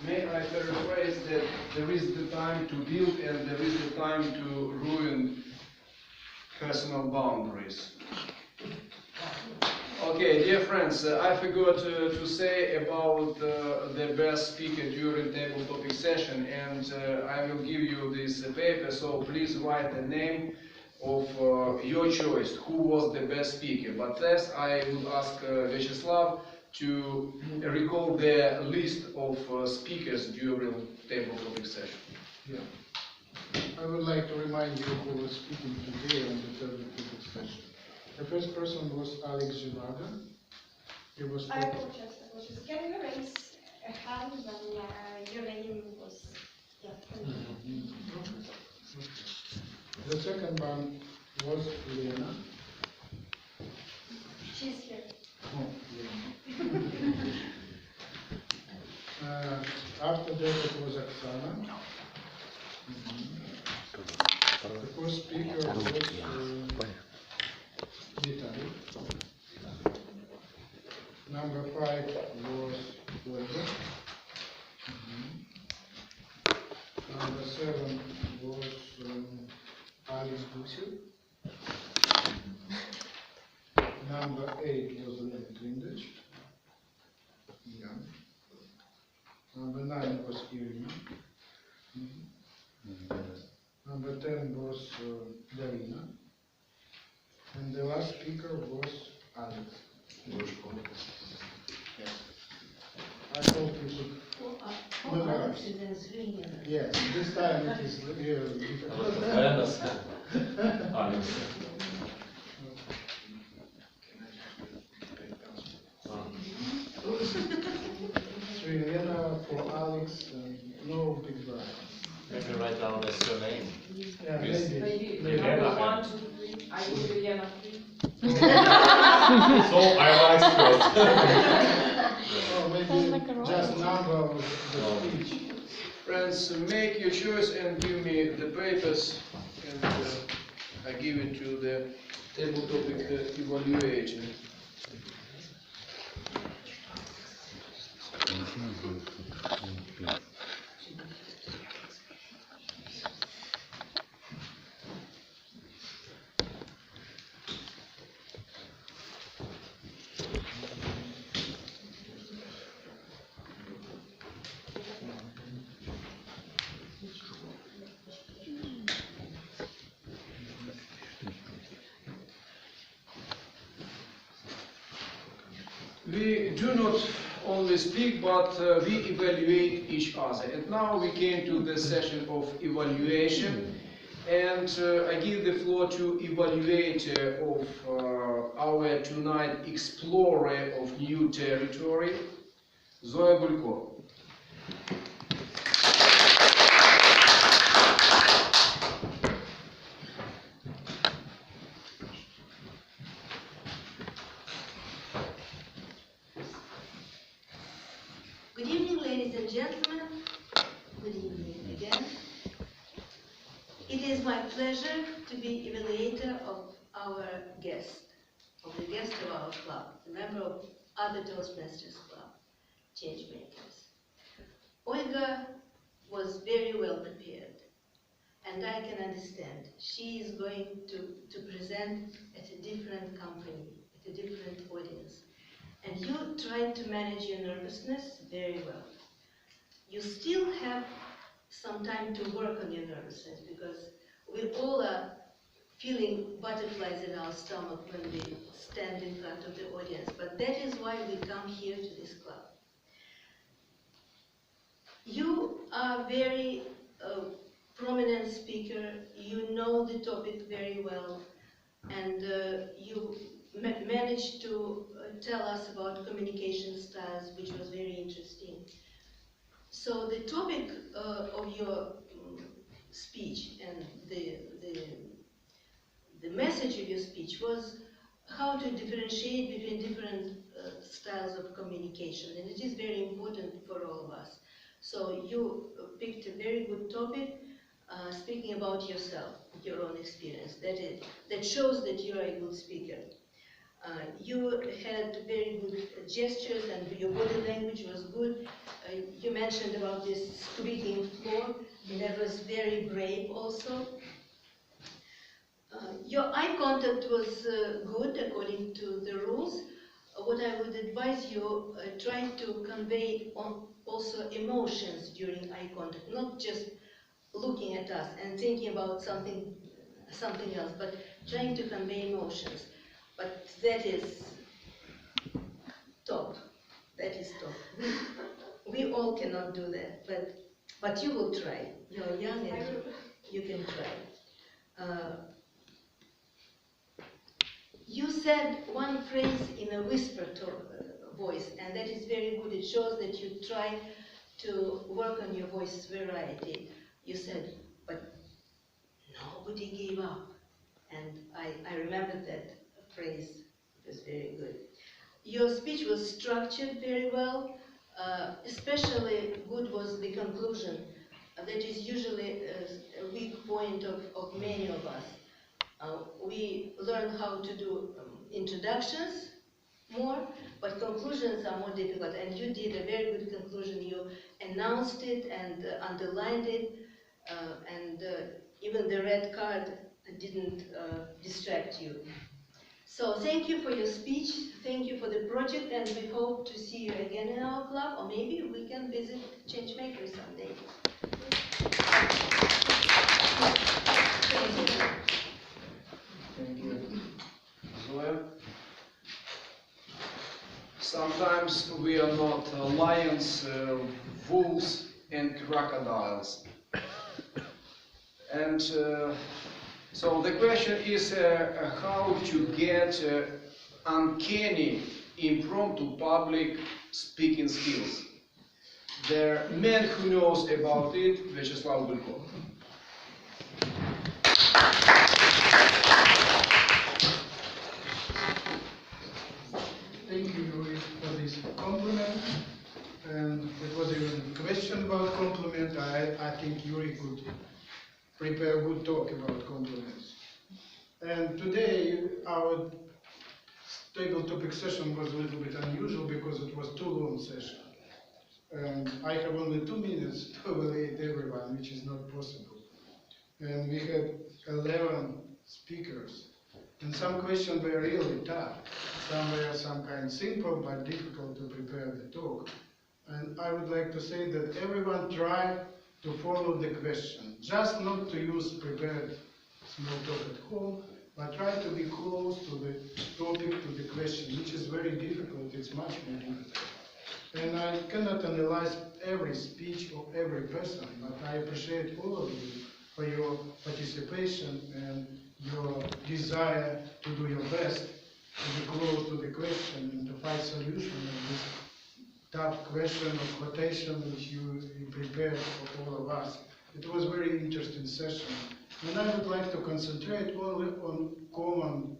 May I paraphrase that there is the time to build and there is the time to ruin personal boundaries. Okay, dear friends, I forgot to say about the best speaker during table topic session, and I will give you this paper, so please write the name of your choice, who was the best speaker. But first I would ask Vyacheslav to recall the list of speakers during table topic session. Yeah. I would like to remind you who was speaking today on the table topic session. The first person was Alex Zhivago. He was I apologize. Can you raise a hand when your name was... Yeah. The second one was Lena. She's here. Oh, Lena. After that it was Oksana. The first speaker was Vitaly. Number 5 was Olga. Number 7 was Alice Gusev. Number 8 was Leonid Grindich. Yeah. Number 9 was Irina. Number 10 was Darina. And the last speaker was Alex. Yes. I hope you could memorize. Yes, this time it is really difficult. I understand. Alex. for Alex, no big variety. Maybe write down the surname. Yeah, Yes. maybe. Number 1, 2, 3. I will be Elena 3. So I like first. Or maybe just number of the speech. Friends, make your choice and give me the papers, and I give it to the table topic evaluator. We do not only speak, but we evaluate each other. And now we came to the session of evaluation. And I give the floor to evaluator of our tonight explorer of new territory, Zoya Gulko. Good evening, ladies and gentlemen. Good evening again. It is my pleasure to be evaluator of our guest, of the guest of our club, a member of other Toastmasters Club, Changemakers. Olga was very well prepared, and I can understand. She is going to present at a different company, at a different audience. And you tried to manage your nervousness very well. You still have some time to work on your nervousness, because we all are feeling butterflies in our stomach when we stand in front of the audience. But that is why we come here to this club. You are a very prominent speaker. You know the topic very well, and you managed to tell us about communication styles, which was very interesting. So the topic of your speech and the message of your speech was how to differentiate between different styles of communication, and it is very important for all of us. So you picked a very good topic, speaking about yourself, your own experience. That shows that you are a good speaker. You had very good gestures, and your body language was good. You mentioned about this squeaking floor, and that was very brave also. Your eye contact was good according to the rules. What I would advise you, try to convey also emotions during eye contact, not just looking at us and thinking about something else, but trying to convey emotions. But that is top. That is top. We all cannot do that, but you will try. You're young and you can try. You said one phrase in a whisper voice, and that is very good. It shows that you try to work on your voice variety. You said, but nobody gave up. And I remembered that phrase. It was very good. Your speech was structured very well. Especially good was the conclusion. That is usually a weak point of many of us. We learn how to do introductions more, but conclusions are more difficult. And you did a very good conclusion. You announced it and underlined it, and even the red card didn't distract you. So thank you for your speech, thank you for the project, and we hope to see you again in our club, or maybe we can visit Changemakers someday. Thank you. Thank you, Zoya. Sometimes we are not lions, wolves, and crocodiles. And so the question is how to get uncanny impromptu public speaking skills. the man who knows about it, Vyacheslav Gulko. Thank you, Yuri, for this compliment. And it was even a question about compliment. I think Yuri could prepare a good talk about compliments. And today, our table topic session was a little bit unusual because it was too long session. And I have only 2 minutes to evaluate everyone, which is not possible. And we had 11 speakers. And some questions were really tough. Some were some kind simple but difficult to prepare the talk. And I would like to say that everyone try to follow the question. Just not to use prepared small talk at home, but try to be close to the topic, to the question, which is very difficult. It's much more difficult. And I cannot analyze every speech of every person, but I appreciate all of you for your participation and your desire to do your best to be close to the question and to find solution of this tough question of quotation which you prepared for all of us. It was a very interesting session. And I would like to concentrate only on common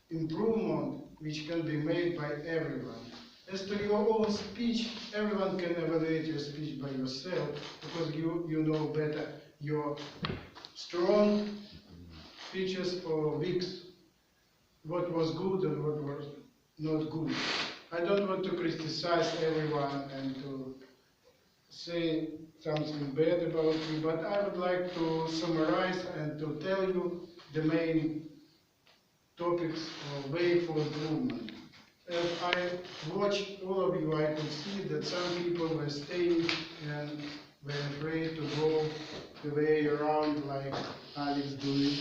improvement which can be made by everyone. As to your own speech, everyone can evaluate your speech by yourself because you know better your strong features or weak, what was good and what was not good. I don't want to criticize everyone and to say something bad about you, but I would like to summarize and to tell you the main topics or way for improvement. As I watched all of you, I could see that some people were staying and were afraid to go the way around like Alex did,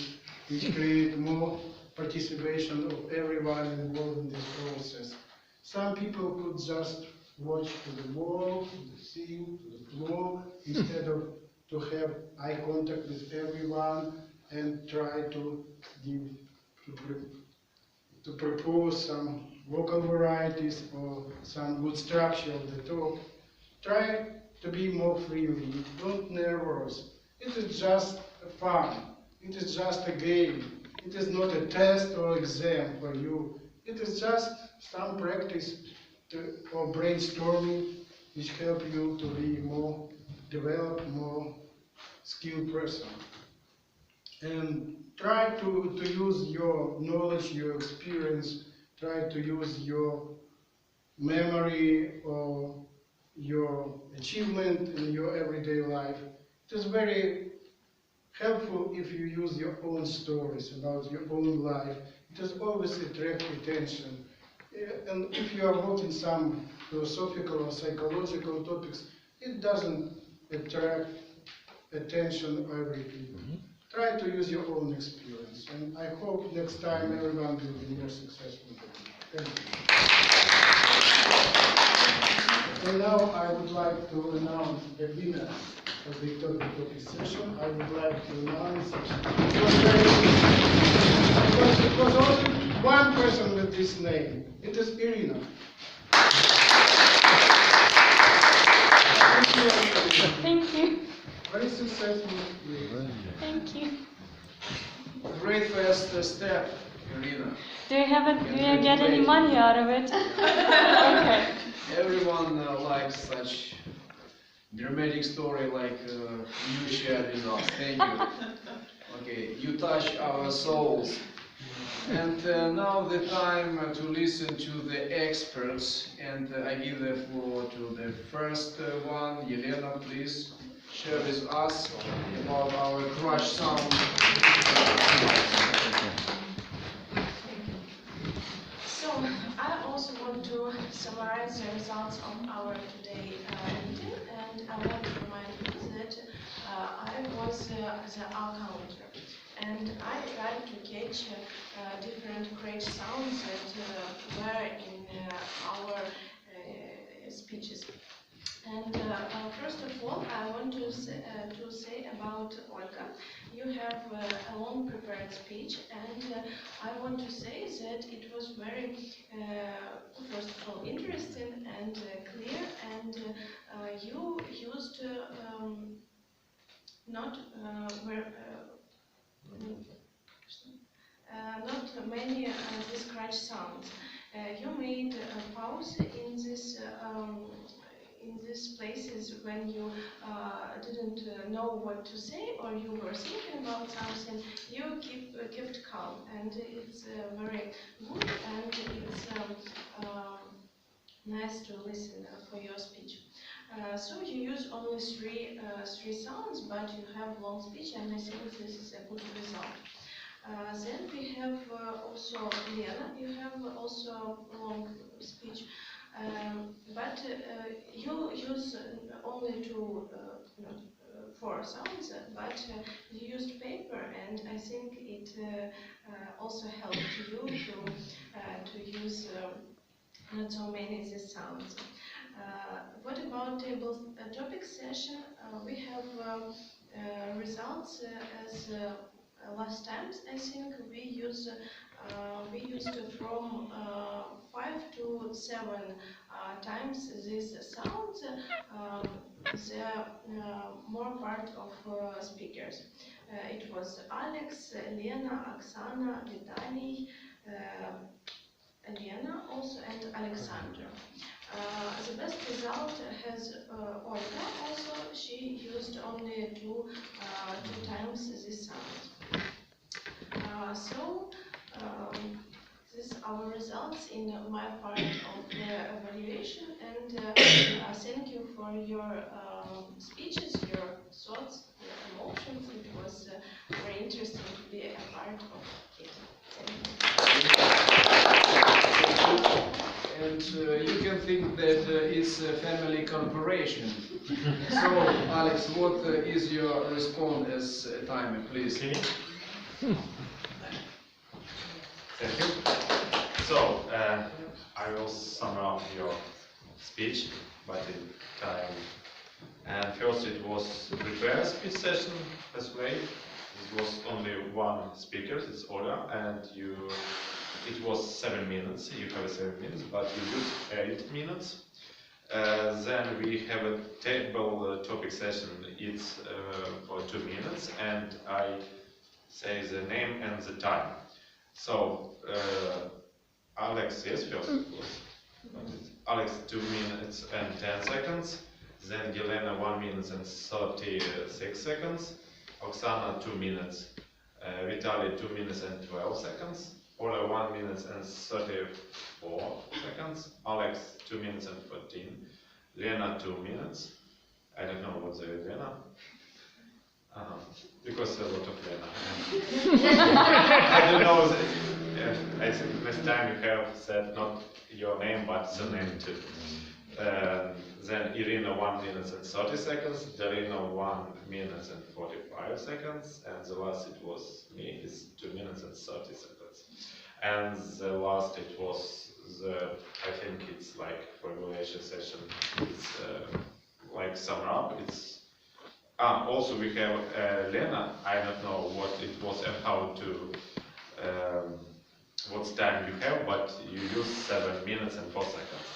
which created more participation of everyone involved in this process. Some people could just watch to the wall, to the ceiling, to the floor, instead of to have eye contact with everyone and try to propose some vocal varieties or some good structure of the talk. Try to be more freely, don't nervous. It is just fun. It is just a game. It is not a test or exam for you. It is just some practice or brainstorming which help you to be more developed, more skilled person. And try to use your knowledge, your experience, try to use your memory or your achievement in your everyday life. It is very helpful if you use your own stories about your own life. It has always attracted attention. And if you are working some philosophical or psychological topics, it doesn't attract attention of every people. Try to use your own experience. And I hope next time everyone will be more successful. Thank you. And now I would like to announce the winner of the topic session. I would like to announce it was only one person with this name. It is Irina. Thank you. Very successful. Thank you. Great first step, Irina. Do you get any money out of it? Okay. Everyone likes such dramatic story like you shared with us. Thank you. Okay, you touch our souls. And now the time to listen to the experts. And I give the floor to the first one. Yelena, please share with us about our crush sound. So, I also want to summarize the results of our today meeting, and I want to remind you that I was the counter, and I tried to catch different great sounds that were in our speeches. And first of all, I want to say about Olga. You have a long prepared speech, and I want to say that it was very, first of all, interesting and clear, and you used not not many scratch sounds. You made a pause in these places when you didn't know what to say, or you were thinking about something. You kept calm, and it's very good, and it's nice to listen for your speech. So you use only three sounds, but you have long speech, and I think this is a good result. Then we have also Lena. You have also long speech, but you use only four sounds, but you used paper, and I think it also helped you to use not so many of these sounds. What about topic session? We have results as last times. I think we used from 5 to 7 times these sounds. The more part of speakers. It was Alex, Lena, Oksana, Vitaly, Lena also, and Alexander. The best result has Olga also. She used only two times this sound. So this is our results in my part of the evaluation, and thank you for your speeches, your thoughts, your emotions. It was very interesting to be a part of it. And you can think that it's a family cooperation. So, Alex, what is your response as a timer, please? Okay. Thank you. So, I will sum up your speech, but in time. And first it was prepare speech session as well. It was only one speaker, it's Ola, and it was 7 minutes. You have 7 minutes, but you use 8 minutes. Then we have a table topic session. It's for 2 minutes, and I say the name and the time. So Alex, yes, first of course. Alex 2 minutes and 10 seconds. Then Yelena 1 minute and 36 seconds. Oksana 2 minutes. Vitaly 2 minutes and 12 seconds. Ola 1 minute and 34 seconds. Alex 2 minutes and 14. Lena 2 minutes. I don't know what's the Lena. Because a lot of Lena. I don't know. I think next time you have said not your name but the name too. Then Irina 1 minute and 30 seconds. Darina 1 minute and 45 seconds. And the last it was me, is 2 minutes and 30 seconds. And the last it was I think it's like for evaluation session, it's like sum up. It's also we have Lena. I don't know what it was and how to what time you have, but you use 7 minutes and 4 seconds.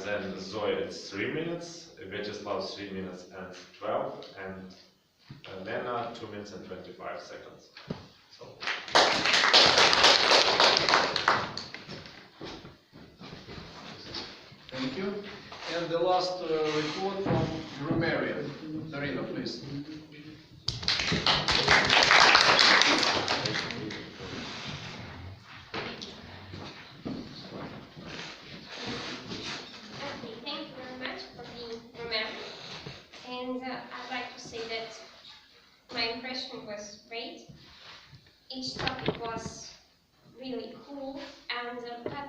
Then Zoya it's 3 minutes, Vyacheslav 3 minutes and 12, and Lena 2 minutes and 25 seconds. So. Thank you. And the last report from Romania. Darina, please. Thank you very much for being Romania. And I'd like to say that my impression was great. Each topic was really cool, and but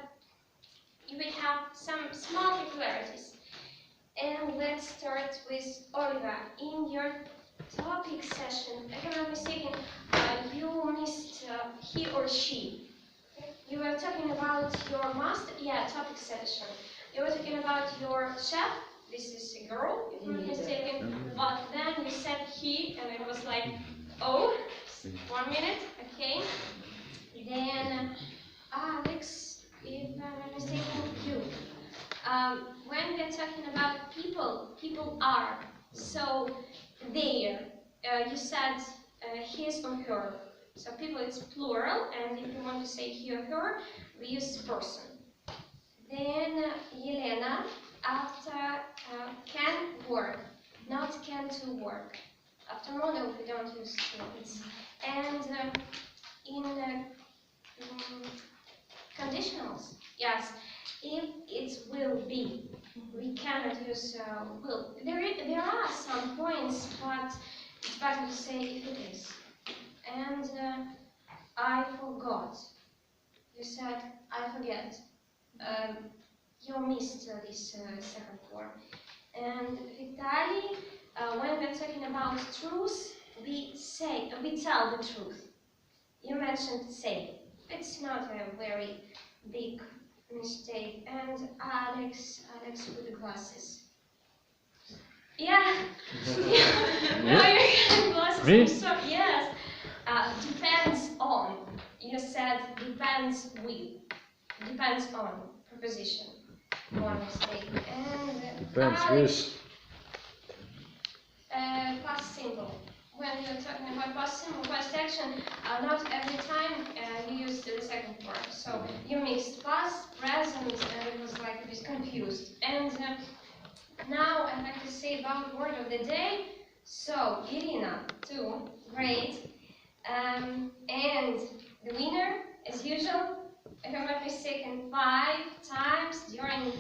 you will have some small peculiarities. And let's start with Olga. In your topic session, if I'm not mistaken, you missed he or she. You were talking about your master, topic session. You were talking about your chef. This is a girl, if I'm not mistaken. he, and it was like, oh, 1 minute, okay. Then Alex, if I'm not mistaken, you. When we're talking about people, people are. So there, you said his or her. So people it's plural, and if you want to say he or her, we use person. Then Yelena, after can work, not can to work. After model, we don't use it. And in conditionals, yes, if it will be, we cannot use will. There are some points, but it's better to say if it is. And I forgot. You said I forget. You missed this second form. And Vitaly, when we're talking about truth, we tell the truth. You mentioned say. It's not a very big mistake. And Alex with the glasses. Yeah. No, you have glasses. Me? I'm sorry. Yes. Depends on. You said depends with. Depends on preposition. One mistake. And Depends with. Past simple. When you're talking about past simple, past action, not every time you use the second form. So you mixed past, present, and it was like a bit confused. And now I'd like to say about word of the day. So Irina, 2, great. And the winner, as usual, if I'm not mistaken, 5 times during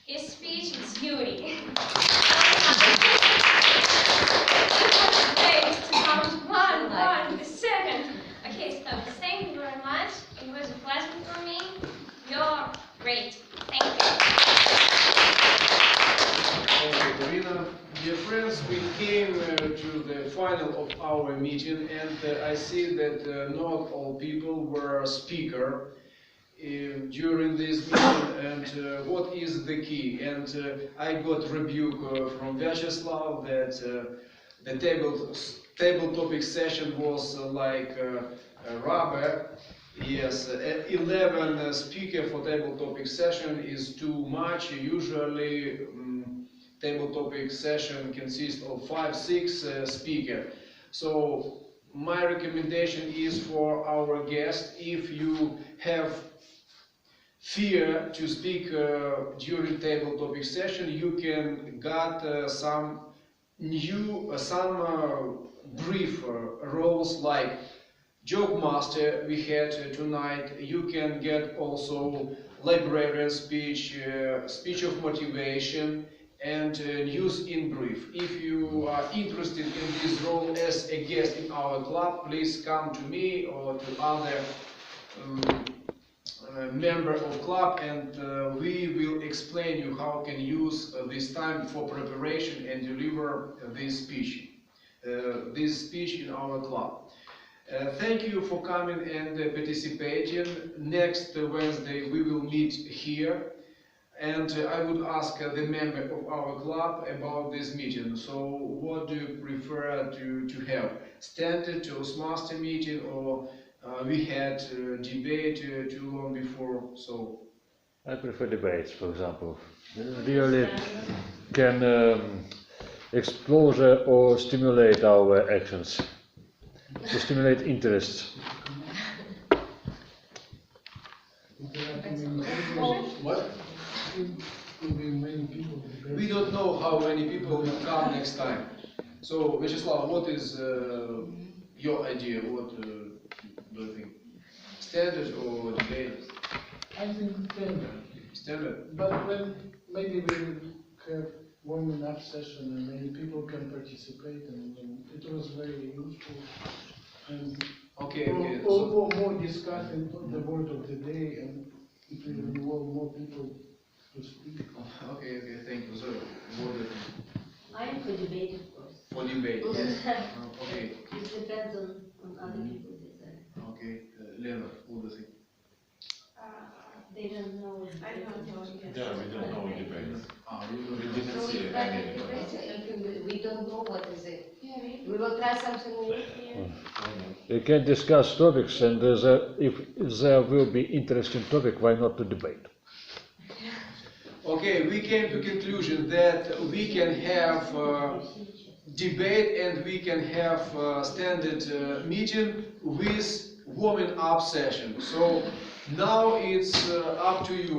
his speech, it's Yuri. Great to count 1, 1, second. Okay, so thank you very much. It was a pleasure for me. You're great. Thank you. Thank you, Irina. Dear friends, we came to the final of our meeting, and I see that not all people were speaker during this meeting, and what is the key? And I got rebuke from Vyacheslav that the table topic session was like rubber. Yes, 11 speaker for table topic session is too much. Usually table topic session consists of 5, 6 speakers. So my recommendation is for our guests, if you have fear to speak during table topic session, you can get some new, brief roles like joke master we had tonight. You can get also librarian speech, speech of motivation, and news in brief. If you are interested in this role as a guest in our club, please come to me or to other member of club, and we will explain you how can use this time for preparation and deliver this speech in our club. Thank you for coming and participating. Next Wednesday we will meet here, and I would ask the member of our club about this meeting. So what do you prefer to have? Standard Toastmaster meeting, or we had debate too long before? So I prefer debates, for example. Really can explore or stimulate our actions, to stimulate interest. what? Could be many people. We don't know how many people will come next time. So Vyacheslav, what is your idea? What do you think? Standard or debate? I think standard. Standard. But when maybe we will have one enough session and many people can participate, and it was very useful. And Okay. or more discussing the word of the day, and it will involve more people to speak. Okay, thank you. So, what do you think? I'm for debate, of course. For debate, yes. Okay. It depends on other people's desire. Okay, Lena, what do you think? They don't know. I don't know yet. Yeah, we don't know debates. We We didn't see any. We don't know what is it. We will try something new here. We can discuss topics, and if there will be interesting topic, why not to debate? Okay, we came to conclusion that we can have debate and we can have standard meeting with warming up session. So now it's up to you.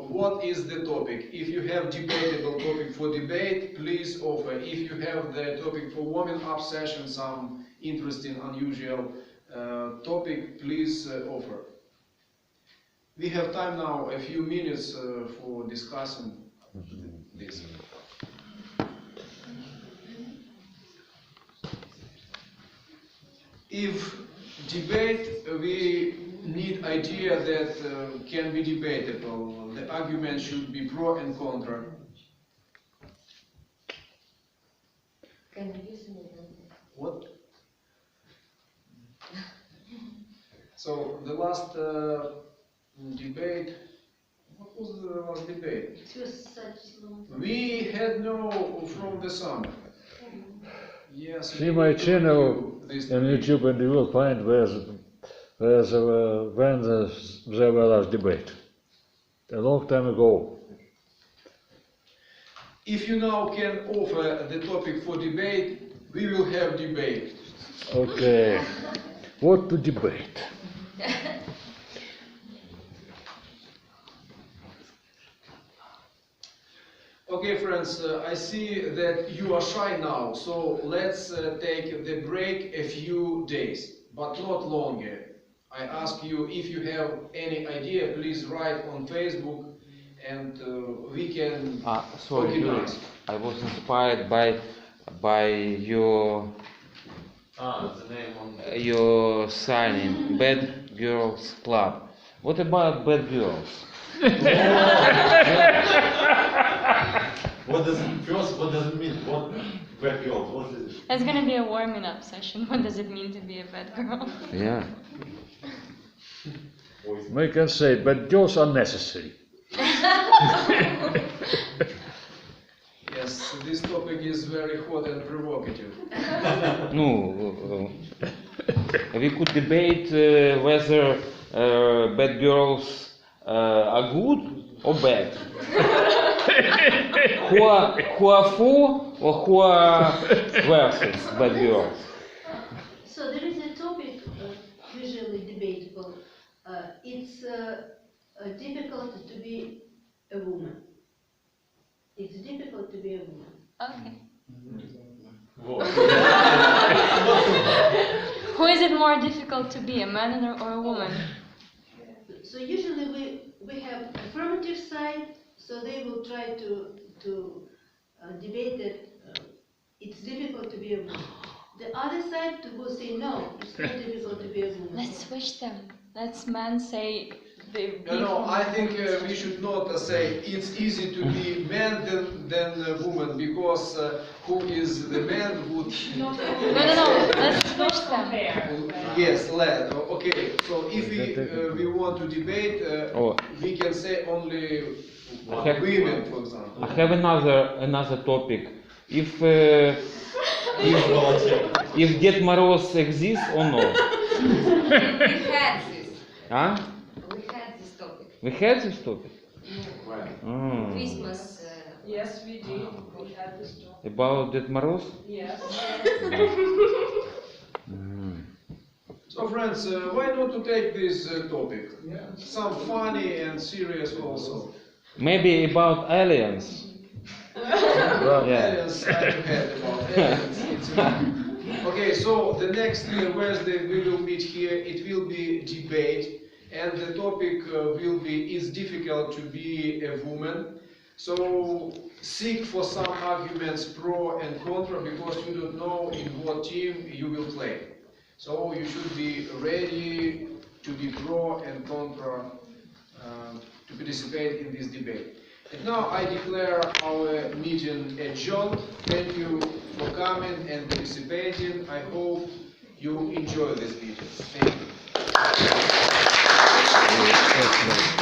What is the topic? If you have debatable topic for debate, please offer. If you have the topic for warming up session, some interesting, unusual topic, please offer. We have time now, a few minutes for discussing this. If debate, we need idea that can be debatable. The argument should be pro and contra. Can you use an example? What? So the last debate, what was the last debate? It was such long time. We had no from the summer. Yes. See my channel on YouTube, and you will find when there were last debate. A long time ago. If you now can offer the topic for debate, we will have debate. Okay. What to debate? Okay, friends, I see that you are shy now, so let's take the break a few days, but not longer. I ask you, if you have any idea, please write on Facebook, and we can Sorry, Yuri, organize. I was inspired by your The name on your signing, Bad Girls Club. What about bad girls? What does it mean? What bad girls? What is it? It's gonna be a warming up session. What does it mean to be a bad girl? Yeah. We can say, but girls are necessary. Yes, this topic is very hot and provocative. No, we could debate whether bad girls are good or bad. Who are for or who are versus bad girls? So there is a topic usually debatable. It's difficult to be a woman. It's difficult to be a woman. Okay. Who is it more difficult to be, a man or a woman? So usually we have affirmative side, so they will try to debate that it's difficult to be a woman. The other side will say no, it's not difficult to be a woman. Let's switch them. Let's men say they. No, I think we should not say it's easy to be man than a woman, because who is the man would... No. Let's switch them. Yes, okay. So if we want to debate, we can say only women, for example. I have another topic. If Ded Moroz exists or no? We had this. Huh? We had this topic. We had this topic? Mm. Christmas. Yes, we did. We had this topic. About Ded Moroz? Yes. So friends, why not to take this topic? Some funny and serious also. Maybe about aliens. Aliens, I have heard about aliens. Okay, so the next Wednesday we will meet here. It will be debate, and the topic will be: is difficult to be a woman? So seek for some arguments pro and contra, because you don't know in what team you will play. So you should be ready to be pro and contra to participate in this debate. And now I declare our meeting adjourned. Thank you for coming and participating. I hope you enjoy this meeting. Thank you.